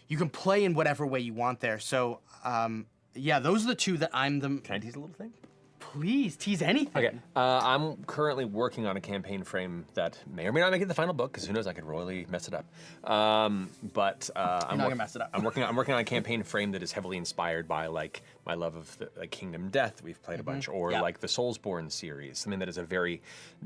you can play in whatever way you want there. So yeah, those are the two that I'm the... Can I tease a little thing? Please, tease anything. Okay, I'm currently working on a campaign frame that may or may not make it the final book, because who knows, I could royally mess it up. I'm not gonna mess it up. I'm working on a campaign frame that is heavily inspired by, like, my love of the, like, Kingdom Death. We've played a bunch, or like the Soulsborne series, something that is a very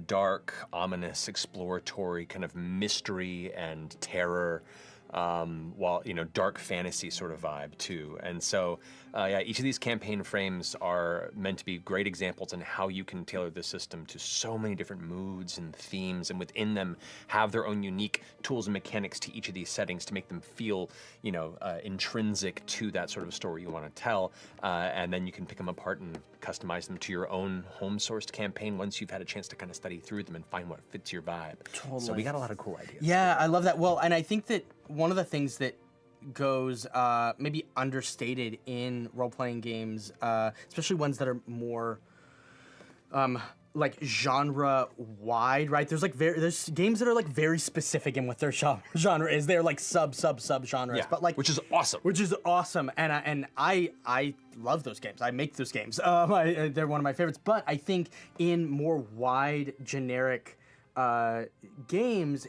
dark, ominous, exploratory kind of mystery and terror. While, you know, dark fantasy sort of vibe too. And so yeah, each of these campaign frames are meant to be great examples on how you can tailor the system to so many different moods and themes, and within them have their own unique tools and mechanics to each of these settings to make them feel, you know, intrinsic to that sort of story you want to tell. And then you can pick them apart and customize them to your own home-sourced campaign once you've had a chance to kind of study through them and find what fits your vibe. Totally. So we got a lot of cool ideas. Yeah, I love that. Well, and I think that one of the things that goes maybe understated in role-playing games, especially ones that are more like genre-wide, right? There's like there's games that are like very specific in what their genre is. They're like sub genres, but like, which is awesome. And I love those games. I make those games. They're one of my favorites. But I think in more wide, generic games,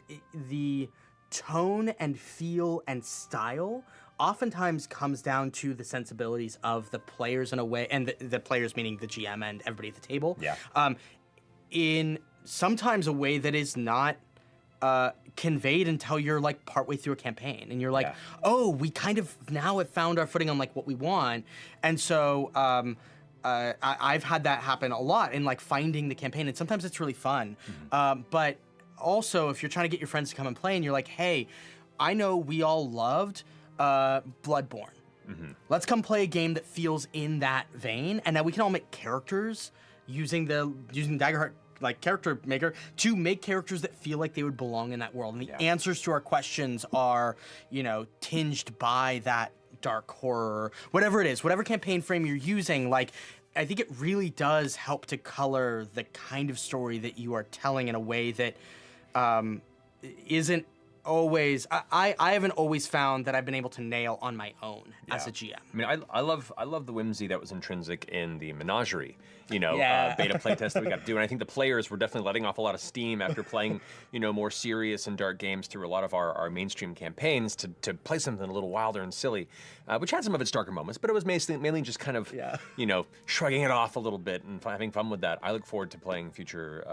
the tone and feel and style oftentimes comes down to the sensibilities of the players in a way, and the players meaning the GM and everybody at the table. Yeah. In sometimes a way that is not conveyed until you're like partway through a campaign, and you're like, oh, we kind of now have found our footing on like what we want. And so I've had that happen a lot in like finding the campaign, and sometimes it's really fun. But also, if you're trying to get your friends to come and play, and you're like, hey, I know we all loved Bloodborne. Let's come play a game that feels in that vein, and now we can all make characters using Daggerheart like character maker to make characters that feel like they would belong in that world. And the answers to our questions are, you know, tinged by that dark horror, whatever it is, whatever campaign frame you're using. Like, I think it really does help to color the kind of story that you are telling in a way that isn't always, I haven't always found that I've been able to nail on my own as a GM. I mean, I love the whimsy that was intrinsic in the Menagerie, you know, beta playtest that we got to do. And I think the players were definitely letting off a lot of steam after playing, you know, more serious and dark games through a lot of our mainstream campaigns to play something a little wilder and silly, which had some of its darker moments, but it was mainly just kind of, you know, shrugging it off a little bit and having fun with that. I look forward to playing future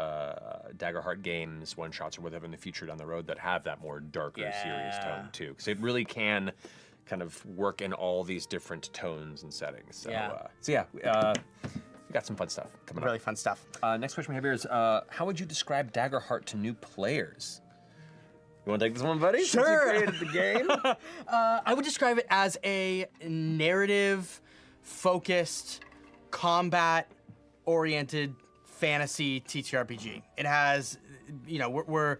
Daggerheart games, one-shots or whatever in the future down the road that have that more darker, serious tone too, because it really can kind of work in all these different tones and settings. So, we got some fun stuff coming up. Really fun stuff. Next question we have here is, how would you describe Daggerheart to new players? You want to take this one, buddy? Sure. Since you created the game. I would describe it as a narrative focused, combat-oriented fantasy TTRPG. It has, we're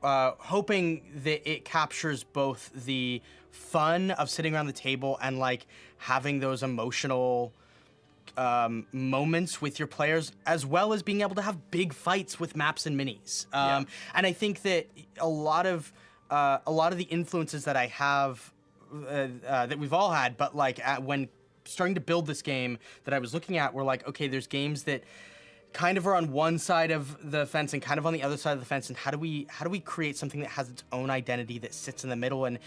hoping that it captures both the fun of sitting around the table and like having those emotional moments with your players, as well as being able to have big fights with maps and minis. And I think that a lot of the influences that I have, that we've all had, but like when starting to build this game that I was looking at, were like, okay, there's games that kind of are on one side of the fence and kind of on the other side of the fence, and how do we create something that has its own identity that sits in the middle, and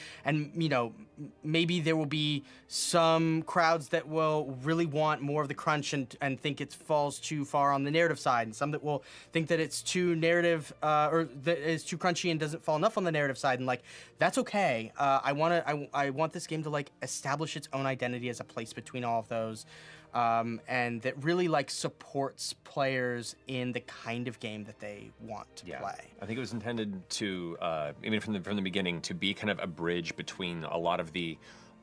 maybe there will be some crowds that will really want more of the crunch and think it falls too far on the narrative side, and some that will think that it's too narrative or that it's too crunchy and doesn't fall enough on the narrative side, and like that's okay. I want this game to like establish its own identity as a place between all of those. And that really like supports players in the kind of game that they want to play. I think it was intended to, even from the beginning, to be kind of a bridge between a lot of the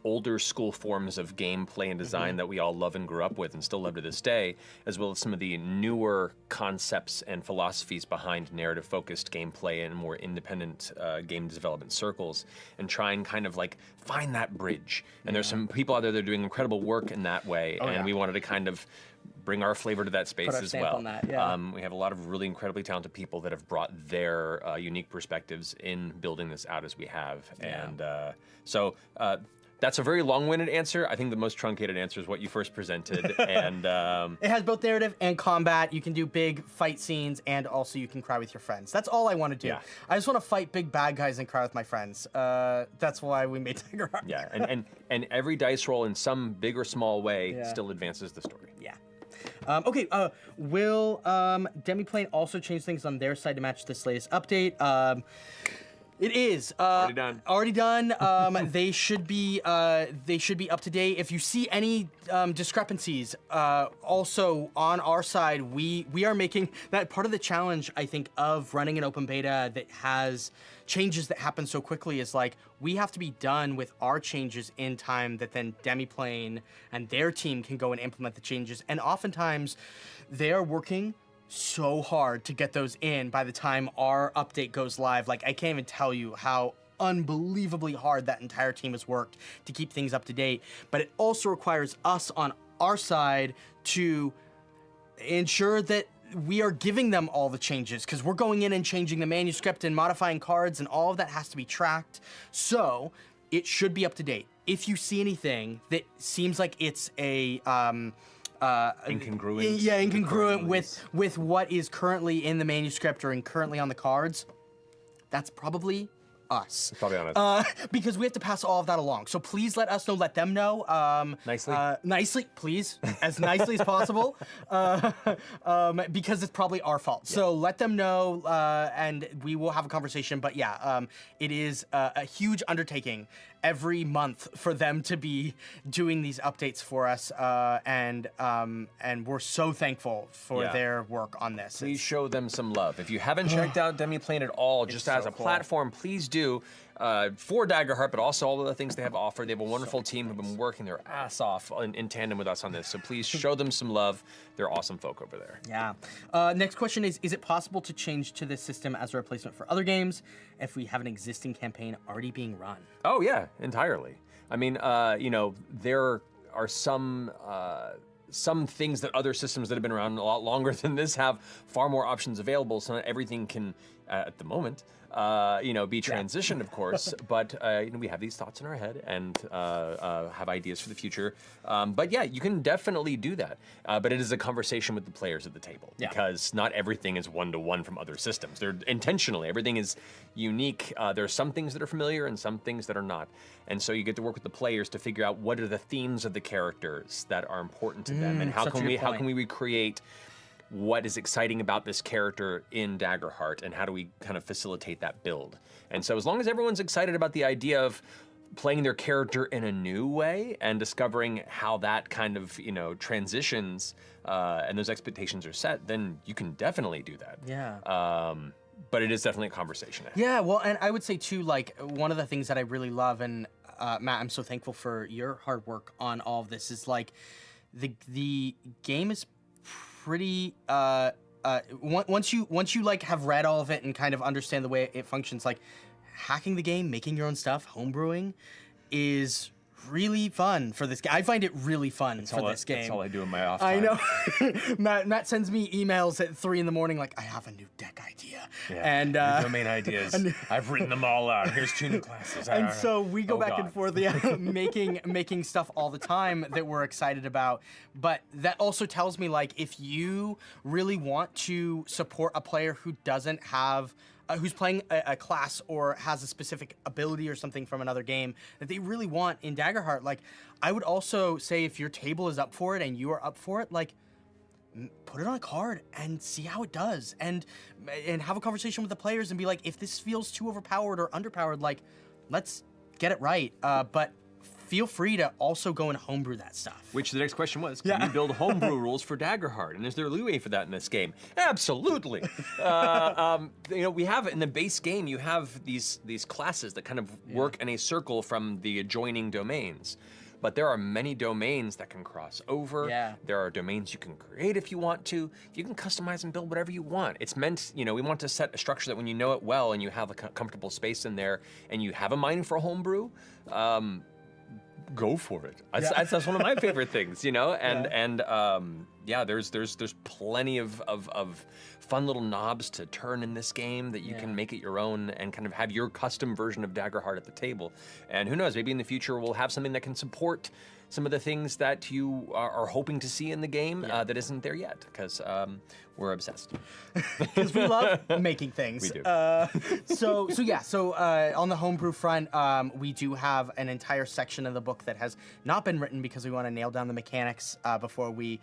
older school forms of gameplay and design that we all love and grew up with and still love to this day, as well as some of the newer concepts and philosophies behind narrative-focused gameplay and more independent game development circles, and try and kind of like find that bridge. And there's some people out there that are doing incredible work in that way, and we wanted to kind of bring our flavor to that space as well. On that, yeah. We have a lot of really incredibly talented people that have brought their unique perspectives in building this out as we have. And so that's a very long-winded answer. I think the most truncated answer is what you first presented. And it has both narrative and combat. You can do big fight scenes, and also you can cry with your friends. That's all I want to do. I just want to fight big bad guys and cry with my friends. That's why we made Daggerheart. Yeah, and every dice roll in some big or small way still advances the story. Yeah. Okay, will Demiplane also change things on their side to match this latest update? It is already done. Already done. They should be up to date. If you see any discrepancies, also on our side, we are making that part of the challenge. I think of running an open beta that has changes that happen so quickly is like we have to be done with our changes in time that then Demiplane and their team can go and implement the changes. And oftentimes, they are working so hard to get those in by the time our update goes live. Like, I can't even tell you how unbelievably hard that entire team has worked to keep things up to date. But it also requires us on our side to ensure that we are giving them all the changes, because we're going in and changing the manuscript and modifying cards, and all of that has to be tracked. So it should be up to date. If you see anything that seems like it's a incongruent with what is currently in the manuscript or currently on the cards, that's probably us. It's probably on us. Because we have to pass all of that along. So please let us know, let them know. Nicely? Nicely, please, as nicely as possible, because it's probably our fault. Yeah. So let them know, and we will have a conversation. But yeah, it is a huge undertaking every month for them to be doing these updates for us, and we're so thankful for their work on this. Please show them some love. If you haven't checked out Demiplane at all, just as a platform, please do. For Daggerheart, but also all of the things they have to offer. They have a wonderful team who've been working their ass off in tandem with us on this, so please show them some love. They're awesome folk over there. Yeah. Next question is it possible to change to this system as a replacement for other games if we have an existing campaign already being run? Oh, yeah, entirely. I mean, there are some things that other systems that have been around a lot longer than this have far more options available, so not everything can, at the moment, be transitioned, of course, but we have these thoughts in our head and have ideas for the future. But yeah, you can definitely do that. But it is a conversation with the players at the table, because not everything is one-to-one from other systems. They're intentionally, everything is unique. There are some things that are familiar and some things that are not. And so you get to work with the players to figure out what are the themes of the characters that are important to them, and how can we recreate what is exciting about this character in Daggerheart, and how do we kind of facilitate that build? And so as long as everyone's excited about the idea of playing their character in a new way and discovering how that kind of, transitions and those expectations are set, then you can definitely do that. Yeah. But it is definitely a conversation. Yeah, well, and I would say too, like, one of the things that I really love, and Matt, I'm so thankful for your hard work on all of this. Is like, the game is pretty. Once you like have read all of it and kind of understand the way it functions, like hacking the game, making your own stuff, homebrewing, is really fun for this game. I find it really fun for this game. That's all I do in my off time. I know. Matt sends me emails at 3 a.m. like, I have a new deck idea. Yeah. And New domain ideas. I've written them all out. Here's 2 new classes. And so we go back and forth, making stuff all the time that we're excited about. But that also tells me, like, if you really want to support a player who doesn't have who's playing a class or has a specific ability or something from another game that they really want in Daggerheart, like, I would also say if your table is up for it and you are up for it, like, put it on a card and see how it does, and have a conversation with the players and be like, if this feels too overpowered or underpowered, like, let's get it right. But feel free to also go and homebrew that stuff. Which the next question was, can you build homebrew rules for Daggerheart? And is there leeway for that in this game? Absolutely. We have in the base game, you have these classes that kind of work in a circle from the adjoining domains. But there are many domains that can cross over. Yeah. There are domains you can create if you want to. You can customize and build whatever you want. It's meant, we want to set a structure that when you know it well and you have a comfortable space in there and you have a mind for homebrew, go for it. That's one of my favorite things, there's plenty of fun little knobs to turn in this game that you can make it your own and kind of have your custom version of Daggerheart at the table. And who knows, maybe in the future we'll have something that can support some of the things that you are hoping to see in the game that isn't there yet, because we're obsessed. Because we love making things. We do. So on the homebrew front, we do have an entire section of the book that has not been written because we want to nail down the mechanics before we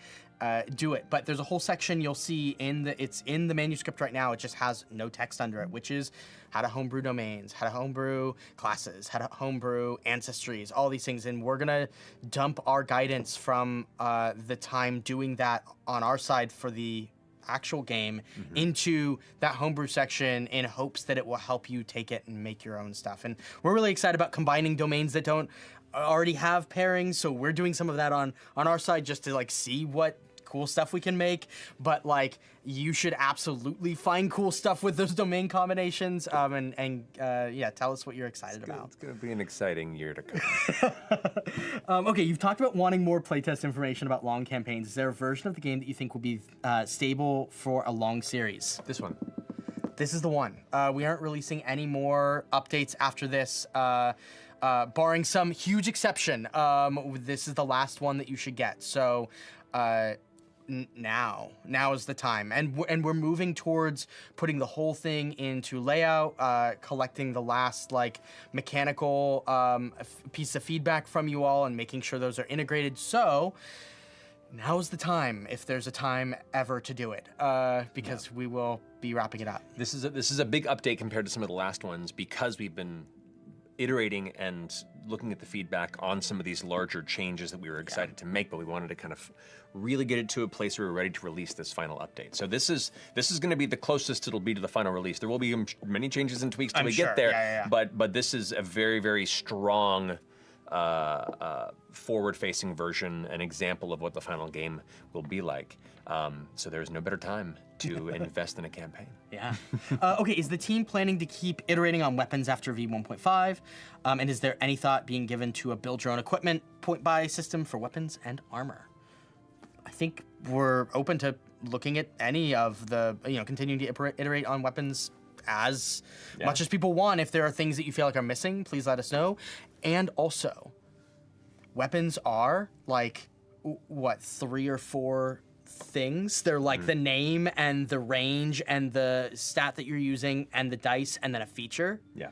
do it. But there's a whole section you'll see it's in the manuscript right now. It just has no text under it, which is how to homebrew domains, how to homebrew classes, how to homebrew ancestries, all these things. And we're gonna dump our guidance from the time doing that on our side for the actual game into that homebrew section in hopes that it will help you take it and make your own stuff. And we're really excited about combining domains that don't already have pairings, so we're doing some of that on our side just to like see what cool stuff we can make. But like, you should absolutely find cool stuff with those domain combinations. Tell us what you're excited about. It's gonna be an exciting year to come. Okay, you've talked about wanting more playtest information about long campaigns. Is there a version of the game that you think will be stable for a long series? This one. This is the one. We aren't releasing any more updates after this. Barring some huge exception, this is the last one that you should get. So now is the time, and we're moving towards putting the whole thing into layout, collecting the last like mechanical piece of feedback from you all, and making sure those are integrated. So now is the time, if there's a time ever to do it, because we will be wrapping it up. This is a big update compared to some of the last ones because we've been iterating and looking at the feedback on some of these larger changes that we were excited to make, but we wanted to kind of really get it to a place where we're ready to release this final update. So this is going to be the closest it'll be to the final release. There will be many changes and tweaks till we get there, but this is a very, very strong forward-facing version, an example of what the final game will be like. So there's no better time to invest in a campaign. Yeah. Okay, is the team planning to keep iterating on weapons after V1.5? And is there any thought being given to a build your own equipment point-buy system for weapons and armor? I think we're open to looking at any of the, continuing to iterate on weapons as much as people want. If there are things that you feel like are missing, please let us know. And also, weapons are like, 3 or 4 things. They're like the name and the range and the stat that you're using and the dice and then a feature. Yeah.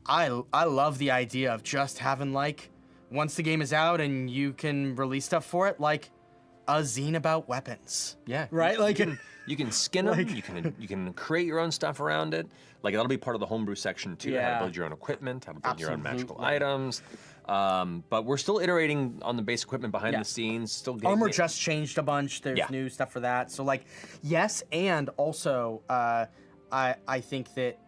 I love the idea of just having like, once the game is out and you can release stuff for it, like a zine about weapons. Yeah. Right? Like you can skin them, you can create your own stuff around it. Like that'll be part of the homebrew section too. How to build your own equipment, how to build your own magical items. But we're still iterating on the base equipment behind the scenes. Still getting armor just changed a bunch. There's new stuff for that. So like, yes, and also I think that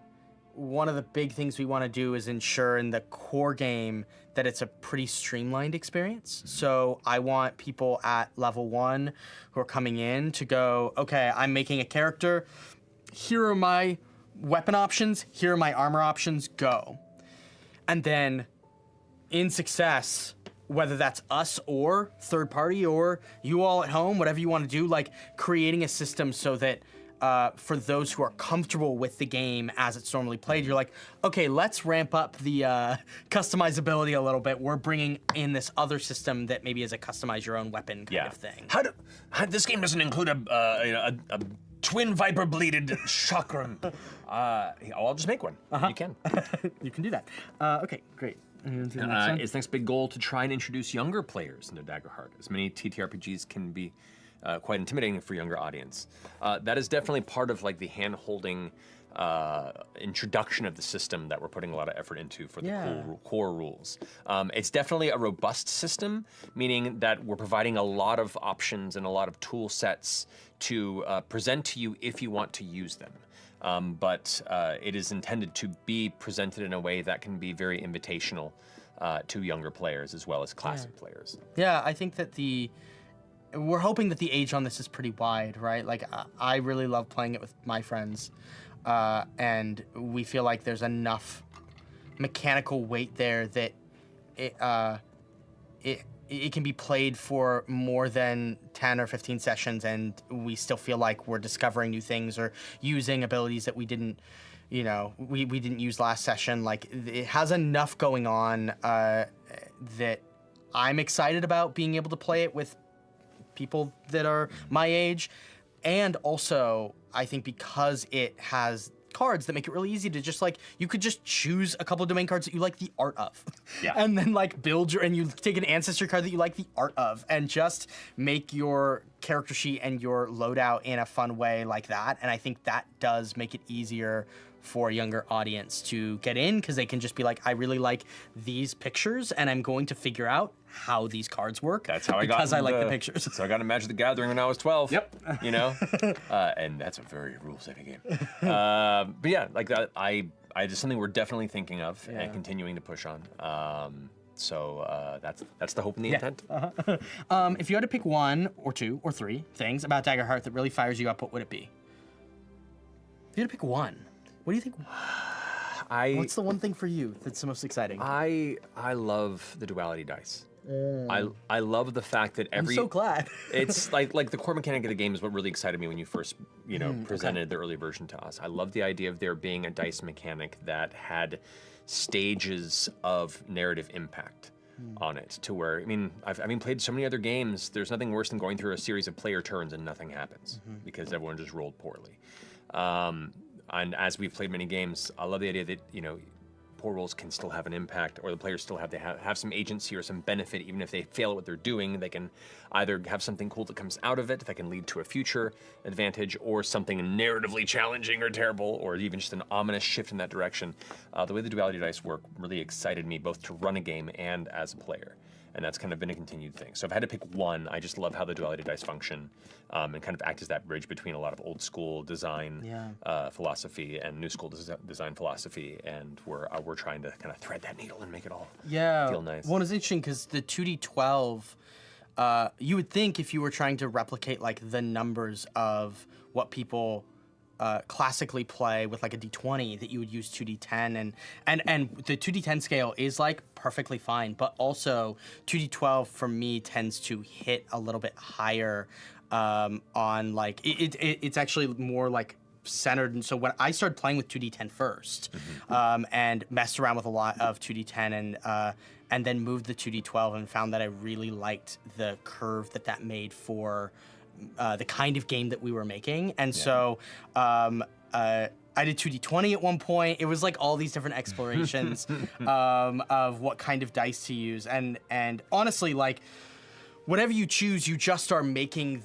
one of the big things we want to do is ensure in the core game that it's a pretty streamlined experience. So I want people at level 1 who are coming in to go, okay, I'm making a character. Here are my weapon options. Here are my armor options. Go. And then in success, whether that's us or third party or you all at home, whatever you want to do, like creating a system so that for those who are comfortable with the game as it's normally played, you're like, okay, let's ramp up the customizability a little bit. We're bringing in this other system that maybe is a customize your own weapon kind of thing. This game doesn't include a twin viper bleeded chakram. I'll just make one. You can. You can do that. Okay, great. Its next big goal to try and introduce younger players into Daggerheart. As many TTRPGs can be quite intimidating for younger audience. That is definitely part of like the hand-holding introduction of the system that we're putting a lot of effort into for the core rules. It's definitely a robust system, meaning that we're providing a lot of options and a lot of tool sets to present to you if you want to use them. But it is intended to be presented in a way that can be very invitational to younger players as well as classic players. Yeah, I think that we're hoping that the age on this is pretty wide, right? Like, I really love playing it with my friends, and we feel like there's enough mechanical weight there that it can be played for more than 10 or 15 sessions, and we still feel like we're discovering new things or using abilities that we didn't, we didn't use last session. Like, it has enough going on that I'm excited about being able to play it with people that are my age. And also, I think because it has cards that make it really easy to just like, you could just choose a couple of domain cards that you like the art of. Yeah. And then like and you take an ancestry card that you like the art of and just make your character sheet and your loadout in a fun way like that. And I think that does make it easier for a younger audience to get in, because they can just be like, I really like these pictures and I'm going to figure out how these cards work. That's how I got because I like the pictures. So I got into Magic the Gathering when I was 12. Yep. And that's a very rule-saving game. But yeah, like that, I just something we're definitely thinking of and continuing to push on. So that's the hope and the intent. If you had to pick 1 or 2 or 3 things about Daggerheart that really fires you up, what would it be? If you had to pick 1, what do you think? What's the one thing for you that's the most exciting? I love the duality dice. I love the fact that I'm so glad. It's like the core mechanic of the game is what really excited me when you first presented the early version to us. I love the idea of there being a dice mechanic that had stages of narrative impact on it, to where I've played so many other games. There's nothing worse than going through a series of player turns and nothing happens because everyone just rolled poorly. And as we've played many games, I love the idea that poor rolls can still have an impact, or the players still have some agency or some benefit. Even if they fail at what they're doing, they can either have something cool that comes out of it that can lead to a future advantage, or something narratively challenging or terrible, or even just an ominous shift in that direction. The way the duality dice work really excited me, both to run a game and as a player. And that's kind of been a continued thing. So if I had to pick 1, I just love how the duality dice function and kind of act as that bridge between a lot of old school design philosophy and new school design philosophy. And we're trying to kind of thread that needle and make it all feel nice. Well, it's interesting because the 2d12, you would think if you were trying to replicate like the numbers of what people classically play with like a d20, that you would use 2d10, and the 2d10 scale is like perfectly fine, but also 2d12 for me tends to hit a little bit higher on like it's actually more like centered. And so when I started playing with 2d10 first, and messed around with a lot of 2d10 and then moved the 2d12 and found that I really liked the curve that made for the kind of game that we were making. And so I did 2d20 at one point. It was like all these different explorations of what kind of dice to use. And honestly, like, whatever you choose, you just are making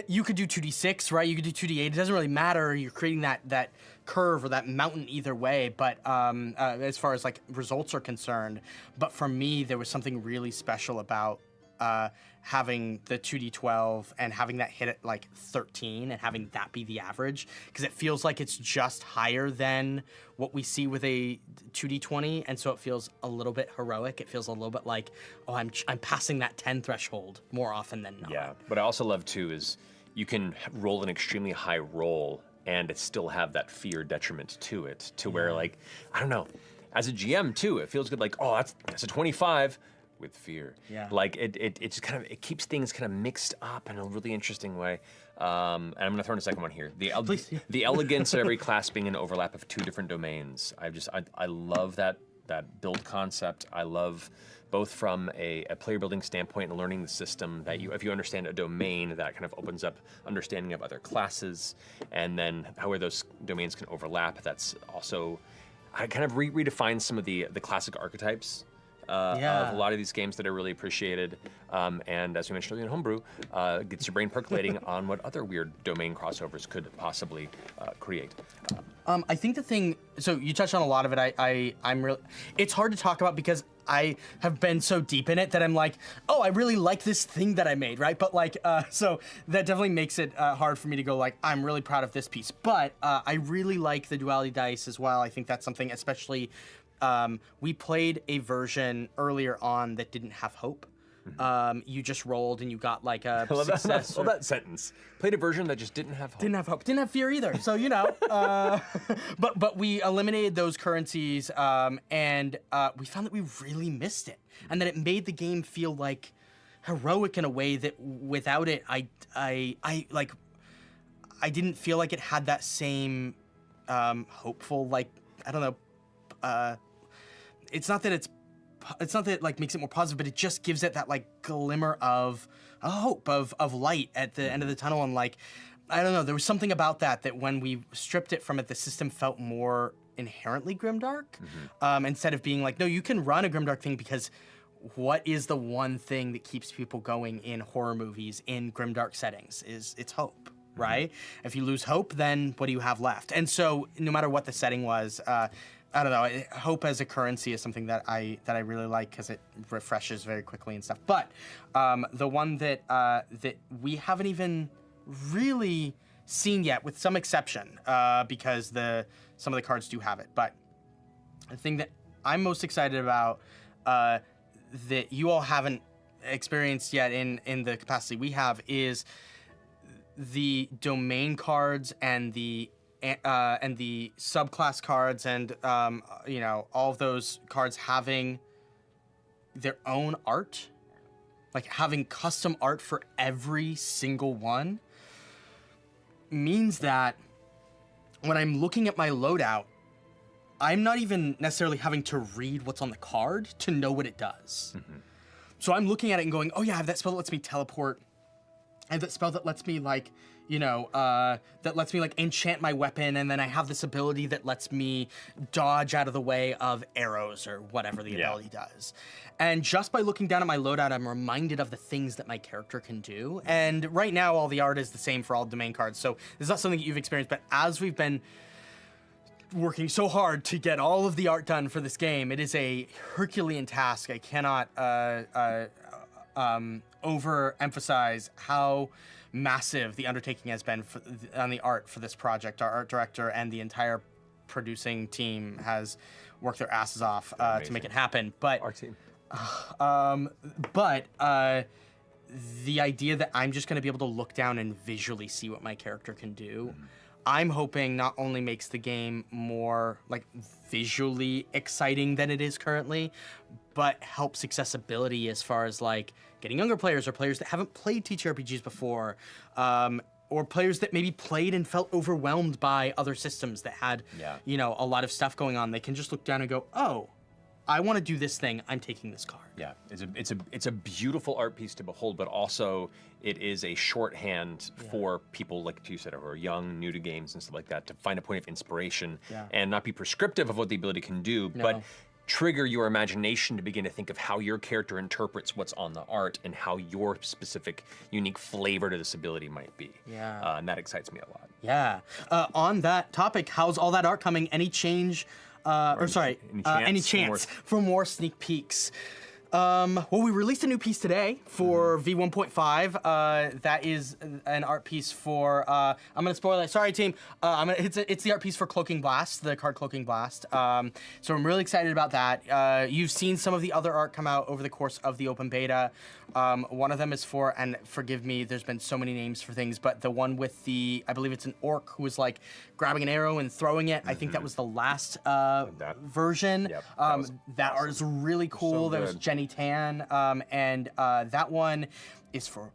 you could do 2d6, right? You could do 2d8. It doesn't really matter. You're creating that curve or that mountain either way. But as far as like results are concerned, but for me, there was something really special about having the 2d12 and having that hit at like 13 and having that be the average, because it feels like it's just higher than what we see with a 2d20, and so it feels a little bit heroic. It feels a little bit like, oh, I'm passing that 10 threshold more often than not. Yeah, what I also love too is you can roll an extremely high roll and it still have that fear detriment to it, to where like, I don't know, as a GM too, it feels good like, oh, that's a 25 with fear. Yeah. Like it just kind of, it keeps things kind of mixed up in a really interesting way. And I'm gonna throw in a second one here. The elegance of every class being an overlap of 2 different domains. I love that build concept. I love both from a player building standpoint and learning the system that if you understand a domain, that kind of opens up understanding of other classes, and then how those domains can overlap. That's also, I kind of redefine some of the classic archetypes of a lot of these games that are really appreciated. And as we mentioned earlier in Homebrew, gets your brain percolating on what other weird domain crossovers could possibly create. I think the thing, so you touched on a lot of it. I'm really, it's hard to talk about because I have been so deep in it that I'm like, oh, I really like this thing that I made, right? But like, so that definitely makes it hard for me to go like, I'm really proud of this piece. But I really like the duality dice as well. I think that's something, especially, we played a version earlier on that didn't have hope. You just rolled and you got like a success. That sentence. Played a version that just didn't have hope. Didn't have hope. Didn't have fear either. So, you know, but we eliminated those currencies, and we found that we really missed it, and that it made the game feel like heroic in a way that without it, I didn't feel like it had that same hopeful, like, I don't know. It's not that it like makes it more positive, but it just gives it that like glimmer of a hope of light at the end of the tunnel. And like, I don't know, there was something about that when we stripped it from it, the system felt more inherently grimdark, instead of being like, no, you can run a grimdark thing, because what is the one thing that keeps people going in horror movies in grimdark settings is it's hope. Right? If you lose hope, then what do you have left? And so no matter what the setting was, I don't know, hope as a currency is something that I really like, because it refreshes very quickly and stuff. But the one that we haven't even really seen yet, with some exception, because some of the cards do have it. But the thing that I'm most excited about, that you all haven't experienced yet in the capacity we have, is the domain cards and the subclass cards, and you know, all of those cards having their own art, like having custom art for every single one, means that when I'm looking at my loadout, I'm not even necessarily having to read what's on the card to know what it does. So I'm looking at it and going, oh yeah, I have that spell that lets me teleport. I have that spell that lets me, like, you know, that lets me, like, enchant my weapon, and then I have this ability that lets me dodge out of the way of arrows or whatever the ability does. And just by looking down at my loadout, I'm reminded of the things that my character can do. And right now, all the art is the same for all domain cards, so this is not something that you've experienced, but as we've been working so hard to get all of the art done for this game, it is a Herculean task. I cannot overemphasize how massive the undertaking has been on the art for this project. Our art director and the entire producing team has worked their asses off to make it happen. But our team. The idea that I'm just going to be able to look down and visually see what my character can do, I'm hoping not only makes the game more like visually exciting than it is currently, but helps accessibility as far as like getting younger players or players that haven't played TTRPGs before, or players that maybe played and felt overwhelmed by other systems that had, you know, a lot of stuff going on. They can just look down and go, oh, I want to do this thing. I'm taking this card. Yeah, it's a beautiful art piece to behold, but also it is a shorthand for people, like you said, who are young, new to games and stuff like that, to find a point of inspiration and not be prescriptive of what the ability can do, but trigger your imagination to begin to think of how your character interprets what's on the art and how your specific unique flavor to this ability might be. And that excites me a lot. Yeah. On that topic, how's all that art coming? Any change? Any chance for more sneak peeks? Well, we released a new piece today for V1.5. That is an art piece for. I'm gonna spoil it. Sorry, team. It's the art piece for Cloaking Blast, the card Cloaking Blast. So I'm really excited about that. You've seen some of the other art come out over the course of the open beta. One of them is for, and forgive me, there's been so many names for things, but the one with the, I believe it's an orc who was like grabbing an arrow and throwing it. I think that was the last version. Yep, that art is really cool. There was Jenny Tan, and that one is for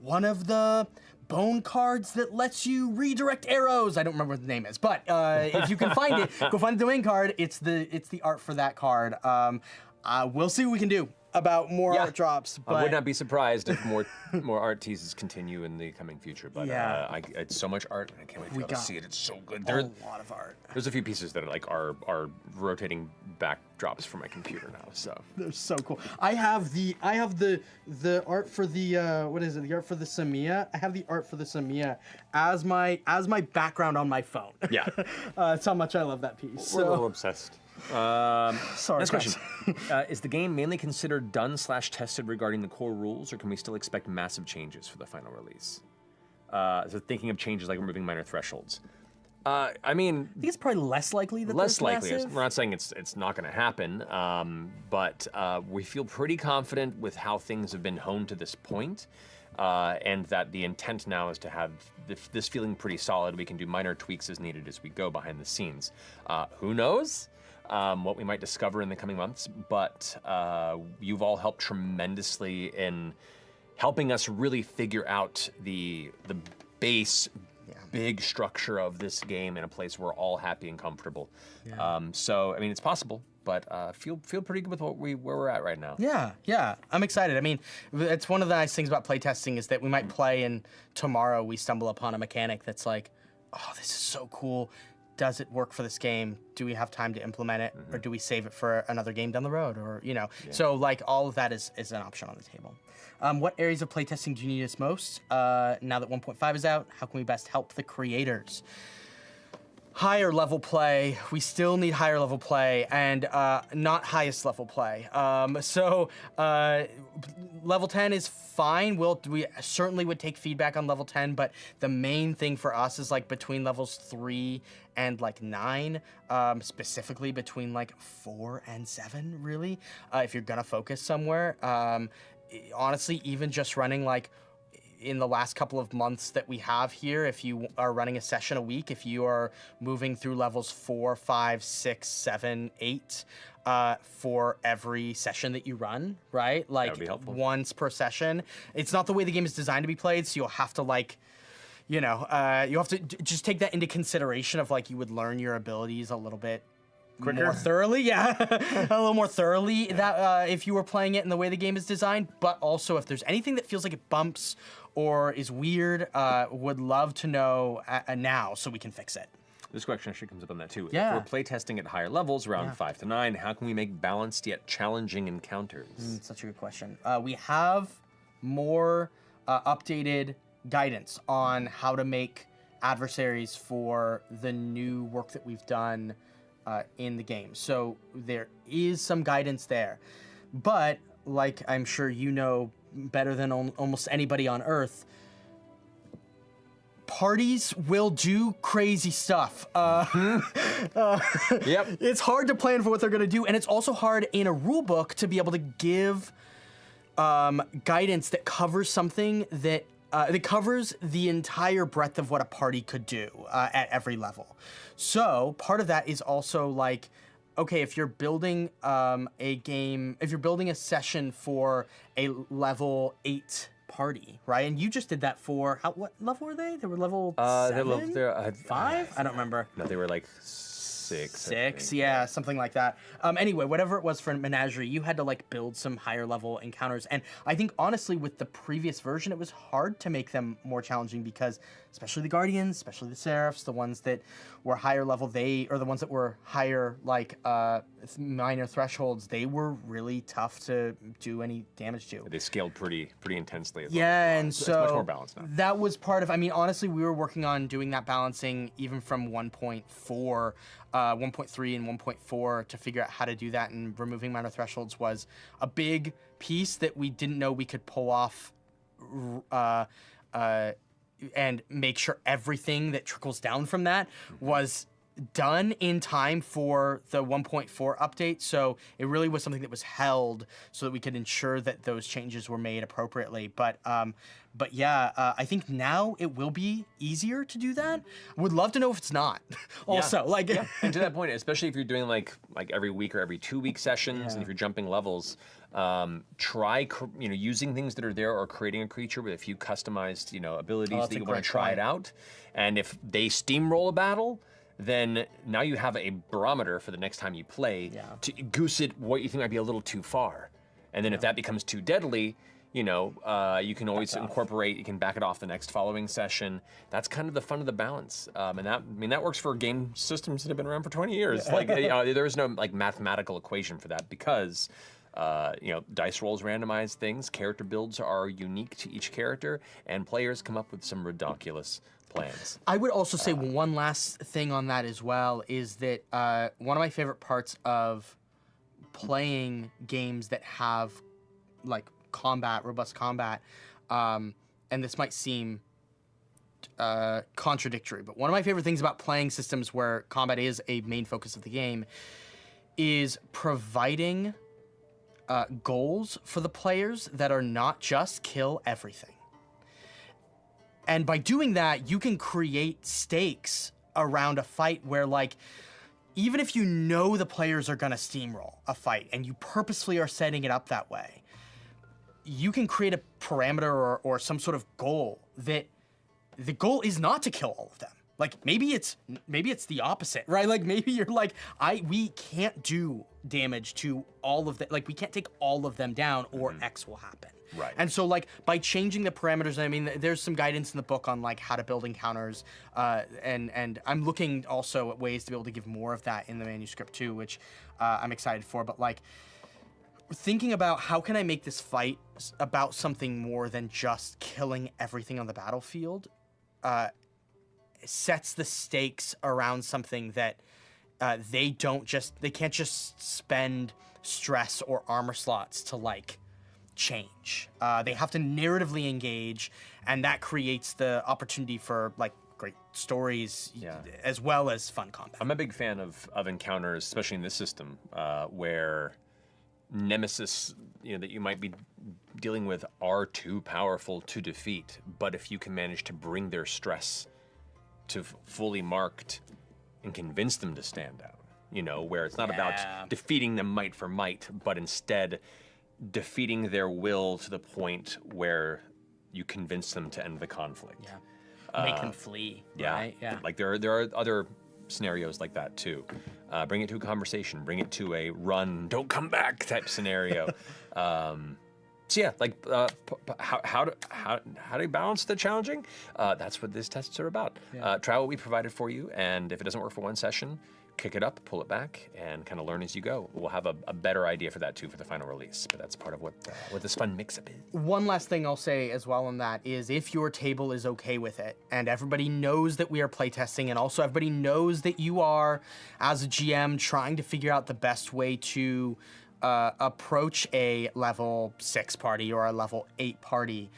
one of the bone cards that lets you redirect arrows. I don't remember what the name is, but if you can find it, go find the domain card. It's the art for that card. We'll see what we can do about more art drops. But I would not be surprised if more art teases continue in the coming future. But it's so much art, and I can't wait to be able to see it. It's so good. There's a lot of art. There's a few pieces that are rotating backdrops for my computer now. So they're so cool. I have the art for the what is it? The art for the Samia. I have the art for the Samia as my background on my phone. Yeah, that's how much I love that piece. We're a little obsessed. Sorry. Next question. Is the game mainly considered done/tested regarding the core rules, or can we still expect massive changes for the final release? So thinking of changes like removing minor thresholds. I mean, I think it's probably less likely that less there's likely. massive. We're not saying it's not going to happen, but we feel pretty confident with how things have been honed to this point, and that the intent now is to have this feeling pretty solid. We can do minor tweaks as needed as we go behind the scenes. Who knows what we might discover in the coming months, but you've all helped tremendously in helping us really figure out the base big structure of this game in a place where we're all happy and comfortable. So, I mean, it's possible, but feel pretty good with where we're at right now. Yeah, I'm excited. I mean, it's one of the nice things about playtesting is that we might play and tomorrow we stumble upon a mechanic that's like, oh, this is so cool. Does it work for this game? Do we have time to implement it, or do we save it for another game down the road? Or so like all of that is an option on the table. What areas of playtesting do you need us most? Now that 1.5 is out, how can we best help the creators? Higher level play. We still need higher level play, and not highest level play. Level 10 is fine. We certainly would take feedback on level 10, but the main thing for us is like between levels 3 and like 9, specifically between like 4 and 7, really. If you're gonna focus somewhere, honestly, even just running like in the last couple of months that we have here, if you are running a session a week, if you are moving through levels 4, 5, 6, 7, 8 for every session that you run, right? Like once per session. It's not the way the game is designed to be played, so you'll have to like, you have to just take that into consideration of like you would learn your abilities a little bit quicker, more thoroughly, a little more thoroughly that if you were playing it in the way the game is designed. But also, if there's anything that feels like it bumps or is weird, would love to know now so we can fix it. This question actually comes up on that too. Yeah. If we're playtesting at higher levels, around 5 to 9, how can we make balanced yet challenging encounters? Such a good question. We have more updated guidance on how to make adversaries for the new work that we've done in the game. So there is some guidance there. But, like I'm sure you know better than almost anybody on Earth, parties will do crazy stuff. It's hard to plan for what they're going to do, and it's also hard in a rule book to be able to give guidance that covers something that covers the entire breadth of what a party could do at every level. So part of that is also like, okay, if you're building a game, if you're building a session for a level 8 party, right? And you just did that for, what level were they? They were level 7? They're 5? I don't remember. No, they were like 6. 6, yeah, something like that. Anyway, whatever it was for Menagerie, you had to like build some higher level encounters. And I think honestly with the previous version, it was hard to make them more challenging because especially the Guardians, especially the Seraphs, the ones that were higher level, or the ones that were higher, like, minor thresholds, they were really tough to do any damage to. They scaled pretty intensely. Yeah, and so so it's much more balanced now. that was part of, I mean, honestly, we were working on doing that balancing even from 1.4, 1.3 and 1.4 to figure out how to do that, and removing minor thresholds was a big piece that we didn't know we could pull off and make sure everything that trickles down from that was done in time for the 1.4 update. So it really was something that was held so that we could ensure that those changes were made appropriately. But yeah, I think now it will be easier to do that. Would love to know if it's not. Also, yeah. And to that point, especially if you're doing like every week or every 2 week sessions, and if you're jumping levels, try using things that are there, or creating a creature with a few customized abilities that you want to try it out. And if they steamroll a battle, then now you have a barometer for the next time you play to goose it what you think might be a little too far. And then if that becomes too deadly, you can always incorporate, you can back it off the next following session. That's kind of the fun of the balance. And that works for game systems that have been around for 20 years. Like, there is no like mathematical equation for that, because dice rolls randomize things, character builds are unique to each character, and players come up with some ridiculous plans. I would also say one last thing on that as well is that one of my favorite parts of playing games that have like robust combat, and this might seem contradictory, but one of my favorite things about playing systems where combat is a main focus of the game is providing goals for the players that are not just kill everything. And by doing that, you can create stakes around a fight where, like, even if you know the players are gonna steamroll a fight and you purposefully are setting it up that way, you can create a parameter or some sort of goal that the goal is not to kill all of them. Like, maybe it's the opposite, right? Like, maybe you're like, we can't do damage to all of them. Like, we can't take all of them down, or X will happen. Right. And so, like, by changing the parameters, I mean, there's some guidance in the book on like how to build encounters, and I'm looking also at ways to be able to give more of that in the manuscript too, which I'm excited for. But like, thinking about how can I make this fight about something more than just killing everything on the battlefield, sets the stakes around something that they can't just spend stress or armor slots to like change. They have to narratively engage, and that creates the opportunity for like great stories as well as fun combat. I'm a big fan of encounters, especially in this system, where nemesis that you might be dealing with are too powerful to defeat, but if you can manage to bring their stress to fully marked and convince them to stand out, where it's not about defeating them might for might, but instead defeating their will to the point where you convince them to end the conflict. Make them flee. Right? Like there are other scenarios like that too. Bring it to a conversation, bring it to a run, don't come back type scenario. So yeah, like how do you balance the challenging? That's what this tests are about. Try what we provided for you, and if it doesn't work for one session, kick it up, pull it back, and kind of learn as you go. We'll have a better idea for that too for the final release. But that's part of what this fun mix-up is. One last thing I'll say as well on that is, if your table is okay with it, and everybody knows that we are playtesting, and also everybody knows that you are, as a GM, trying to figure out the best way to approach a level 6 party or a level 8 party,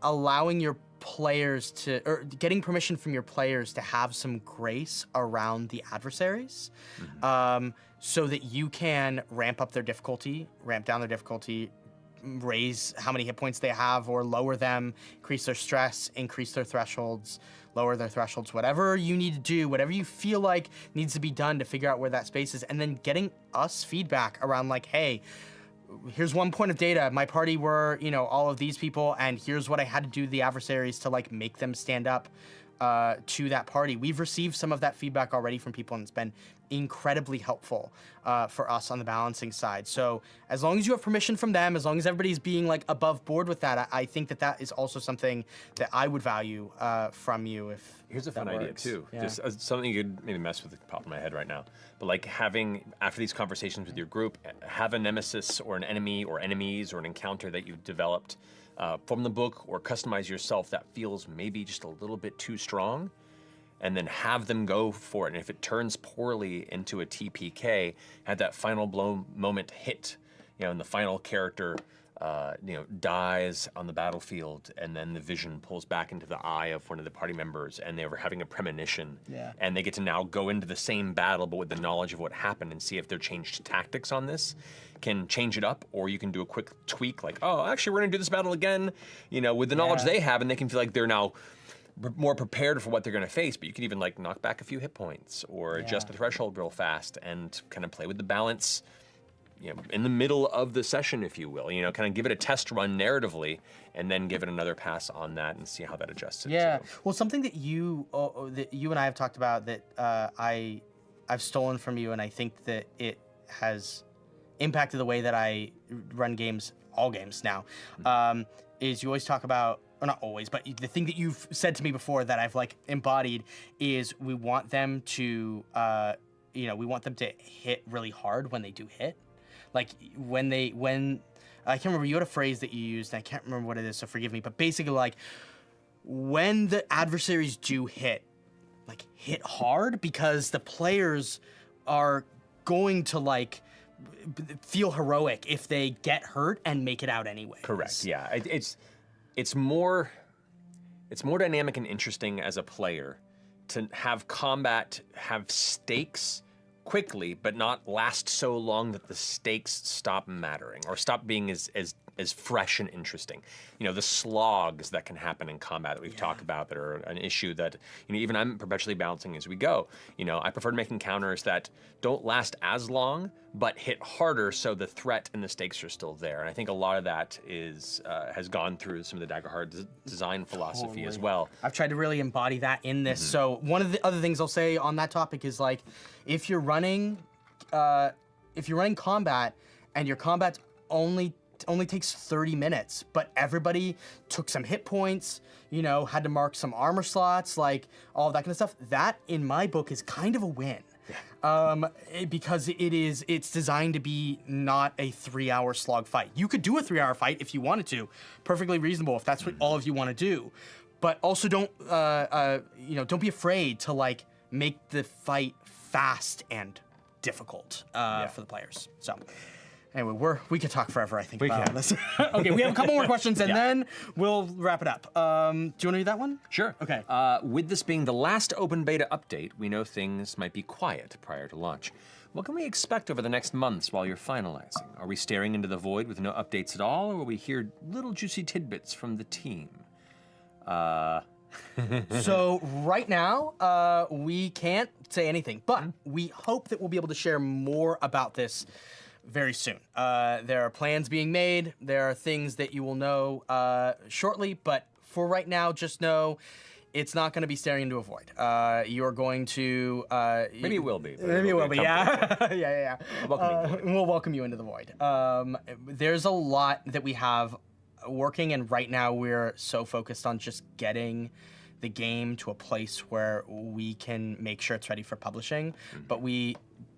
allowing your players or getting permission from your players to have some grace around the adversaries, so that you can ramp up their difficulty, ramp down their difficulty, raise how many hit points they have or lower them, increase their stress, increase their thresholds, lower their thresholds, whatever you need to do, whatever you feel like needs to be done to figure out where that space is, and then getting us feedback around like, hey, here's 1 point of data. My party were, all of these people, and here's what I had to do to the adversaries to like make them stand up to that party. We've received some of that feedback already from people, and it's been incredibly helpful for us on the balancing side. So as long as you have permission from them, as long as everybody's being like above board with that, I think that that is also something that I would value from you. If here's a fun idea too, yeah. just something you could maybe mess with the top of my head right now, but like having, after these conversations with your group, have a nemesis or an enemy or enemies or an encounter that you've developed from the book or customize yourself that feels maybe just a little bit too strong, and then have them go for it. And if it turns poorly into a TPK, have that final blow moment hit, and the final character dies on the battlefield, and then the vision pulls back into the eye of one of the party members, and they were having a premonition. Yeah. And they get to now go into the same battle, but with the knowledge of what happened, and see if their changed tactics on this can change it up, or you can do a quick tweak, like, oh, actually, we're gonna do this battle again, with the knowledge they have, and they can feel like they're now more prepared for what they're going to face. But you can even like knock back a few hit points or adjust the threshold real fast and kind of play with the balance, in the middle of the session, if you will. Kind of give it a test run narratively, and then give it another pass on that and see how that adjusts it. Yeah. Too. Well, something that you and I have talked about that I've stolen from you, and I think that it has impacted the way that I run games, all games now, is you always talk about, or not always, but the thing that you've said to me before that I've like embodied is we want them to, hit really hard when they do hit. Like when I can't remember, you had a phrase that you used, and I can't remember what it is, so forgive me, but basically like when the adversaries do hit, like hit hard, because the players are going to like feel heroic if they get hurt and make it out anyway. Correct. Yeah. It's more dynamic and interesting as a player to have combat have stakes quickly, but not last so long that the stakes stop mattering or stop being as fresh and interesting. The slogs that can happen in combat that we've talked about that are an issue that, even I'm perpetually balancing as we go. I prefer making counters that don't last as long, but hit harder so the threat and the stakes are still there. And I think a lot of that has gone through some of the Daggerheart design philosophy as well. I've tried to really embody that in this. So one of the other things I'll say on that topic is like, if you're running combat and your combat only takes 30 minutes, but everybody took some hit points, had to mark some armor slots, like all of that kind of stuff, that in my book is kind of a win. Because it's designed to be not a 3-hour slog fight. You could do a 3-hour fight if you wanted to, perfectly reasonable if that's what all of you want to do, but also don't be afraid to like make the fight fast and difficult for the players. So anyway, we could talk forever, I think, about this. Okay, we have a couple more questions, and then we'll wrap it up. Do you want to read that one? Sure. Okay. With this being the last open beta update, we know things might be quiet prior to launch. What can we expect over the next months while you're finalizing? Are we staring into the void with no updates at all, or will we hear little juicy tidbits from the team? So right now, we can't say anything, but we hope that we'll be able to share more about this very soon. There are plans being made. There are things that you will know shortly, but for right now, just know it's not going to be staring into a void. You're going to... maybe it will be. Maybe it will be, yeah. yeah. We'll welcome you into the void. There's a lot that we have working, and right now we're so focused on just getting the game to a place where we can make sure it's ready for publishing, but we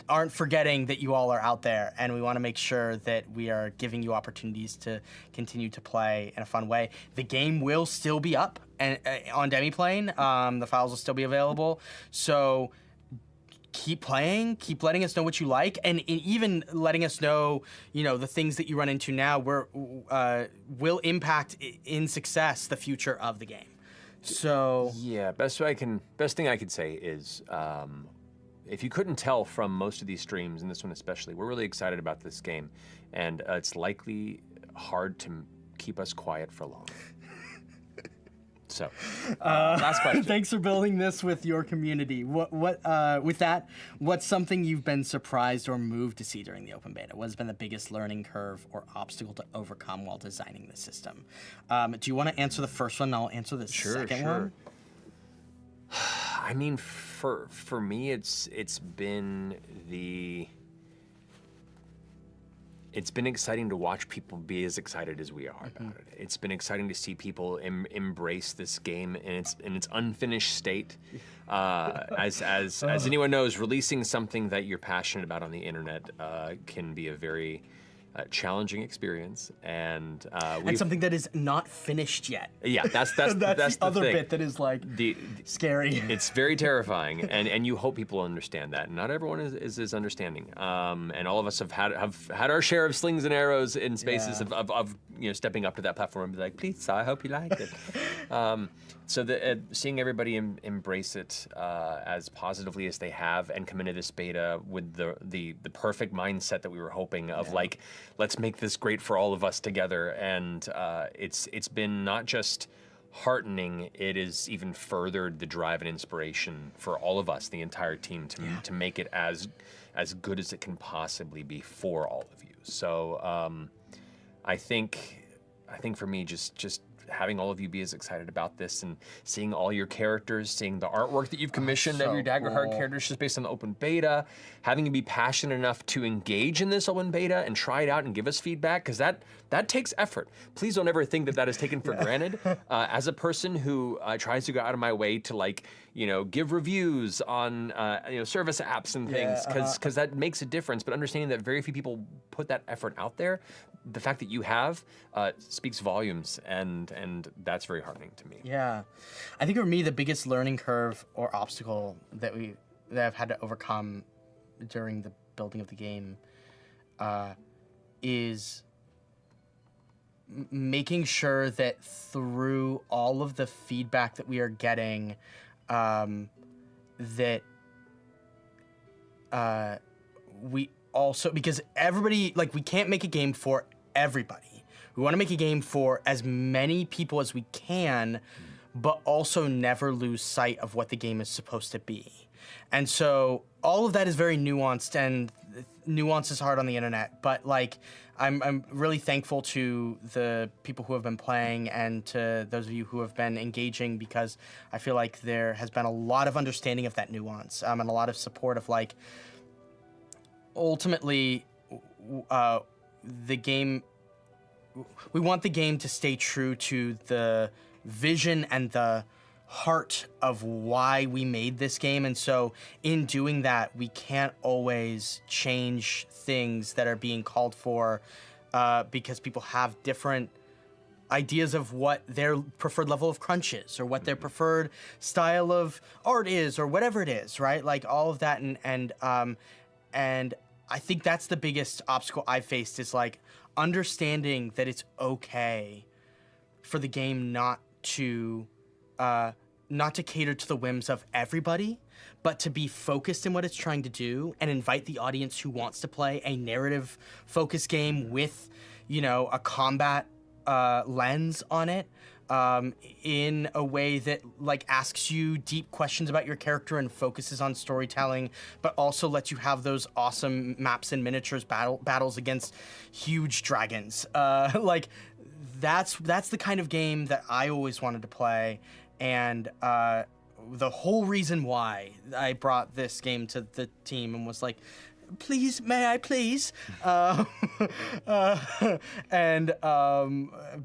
aren't forgetting that you all are out there, and we want to make sure that we are giving you opportunities to continue to play in a fun way. The game will still be up and on Demiplane. The files will still be available, so keep playing, keep letting us know what you like, and even letting us know, the things that you run into now will impact in success the future of the game. So yeah, best thing I could say is, if you couldn't tell from most of these streams, and this one especially, we're really excited about this game, and it's likely hard to keep us quiet for long. So, last question. Thanks for building this with your community. With that, what's something you've been surprised or moved to see during the open beta? What has been the biggest learning curve or obstacle to overcome while designing the system? Do you want to answer the first one? I'll answer the second one. I mean, for me, it's been exciting to watch people be as excited as we are about it. It's been exciting to see people embrace this game in its unfinished state. As anyone knows, releasing something that you're passionate about on the internet can be a very challenging experience, and something that is not finished yet. Yeah, that's the other thing. bit that is like scary. It's very terrifying, and you hope people understand that. Not everyone is understanding, and all of us have had our share of slings and arrows in spaces of stepping up to that platform and be like, please, I hope you liked it. So seeing everybody embrace it as positively as they have and come into this beta with the perfect mindset that we were hoping of, like, let's make this great for all of us together. And it's been not just heartening, it has even furthered the drive and inspiration for all of us, the entire team, to make it as good as it can possibly be for all of you. So I think for me, just having all of you be as excited about this and seeing all your characters, seeing the artwork that you've commissioned of your Daggerheart characters just based on the open beta, having you be passionate enough to engage in this open beta and try it out and give us feedback, because that takes effort. Please don't ever think that is taken for granted. As a person who tries to go out of my way to give reviews on service apps and things, because that makes a difference, but understanding that very few people put that effort out there, the fact that you have speaks volumes, and that's very heartening to me. Yeah, I think for me the biggest learning curve or obstacle that I've had to overcome during the building of the game is making sure that through all of the feedback that we are getting, that we also, because everybody, we can't make a game for everybody. We want to make a game for as many people as we can, but also never lose sight of what the game is supposed to be. And so all of that is very nuanced, and nuance is hard on the internet, but I'm really thankful to the people who have been playing and to those of you who have been engaging, because I feel like there has been a lot of understanding of that nuance, and a lot of support of ultimately the game. We want the game to stay true to the vision and the heart of why we made this game, and so in doing that, we can't always change things that are being called for because people have different ideas of what their preferred level of crunch is, or what their preferred style of art is, or whatever it is, right? All of that, and I think that's the biggest obstacle I've faced, is understanding that it's okay for the game not to cater to the whims of everybody, but to be focused in what it's trying to do and invite the audience who wants to play a narrative focused game with, a combat lens on it, in a way that asks you deep questions about your character and focuses on storytelling, but also lets you have those awesome maps and miniatures battles against huge dragons. That's the kind of game that I always wanted to play, and the whole reason why I brought this game to the team and was like, please, may I please? And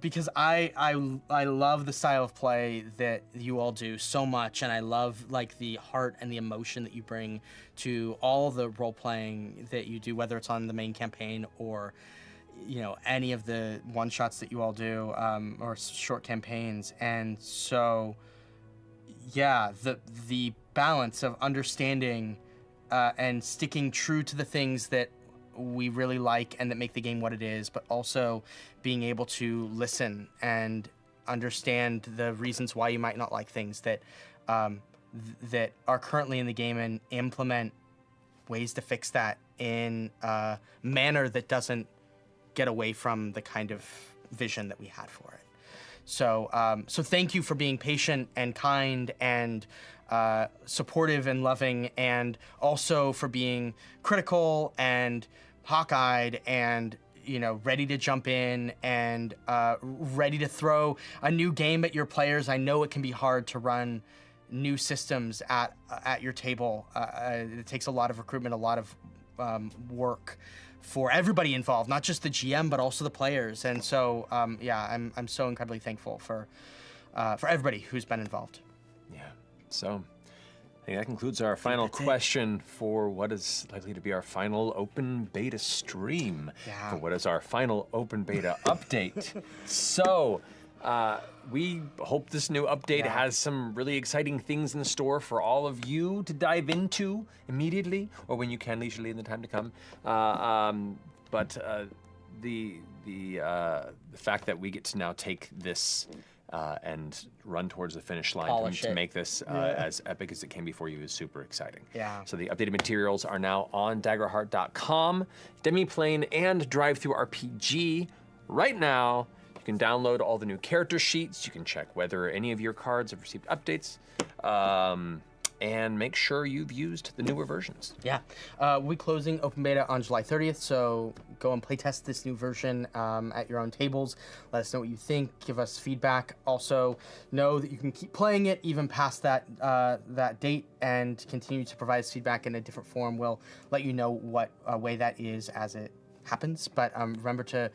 because I love the style of play that you all do so much, and I love the heart and the emotion that you bring to all the role playing that you do, whether it's on the main campaign or any of the one shots that you all do, or short campaigns. And so the balance of understanding and sticking true to the things that we really like and that make the game what it is, but also being able to listen and understand the reasons why you might not like things that that are currently in the game, and implement ways to fix that in a manner that doesn't get away from the kind of vision that we had for it. So thank you for being patient and kind and supportive and loving, and also for being critical and hawk-eyed and ready to jump in and ready to throw a new game at your players. I know it can be hard to run new systems at your table. It takes a lot of recruitment, a lot of work for everybody involved, not just the GM, but also the players. And so, I'm so incredibly thankful for everybody who's been involved. Yeah. So, I think that concludes our final question for what is likely to be our final open beta stream. Yeah. For what is our final open beta update. So, we hope this new update has some really exciting things in store for all of you to dive into immediately, or when you can leisurely in the time to come. But the fact that we get to now take this and run towards the finish line to make this as epic as it can be for you is super exciting. Yeah. So the updated materials are now on Daggerheart.com, Demiplane, and Drive-Thru RPG right now. You can download all the new character sheets. You can check whether any of your cards have received updates, and make sure you've used the newer versions. Yeah, we'll be closing open beta on July 30th, so go and playtest this new version at your own tables. Let us know what you think. Give us feedback. Also, know that you can keep playing it even past that date and continue to provide us feedback in a different form. We'll let you know what way that is as it happens, but remember to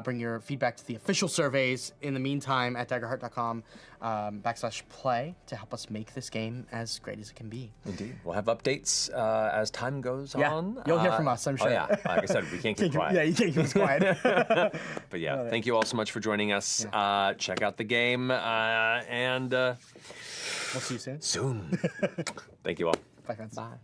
bring your feedback to the official surveys in the meantime at daggerheart.com /play to help us make this game as great as it can be. Indeed. We'll have updates as time goes on. You'll hear from us, I'm sure. Oh, yeah. Like I said, we can't keep quiet. Yeah, you can't keep us quiet. But yeah, thank you all so much for joining us. Yeah. Check out the game, and we'll see you soon. Thank you all. Bye, friends. Bye.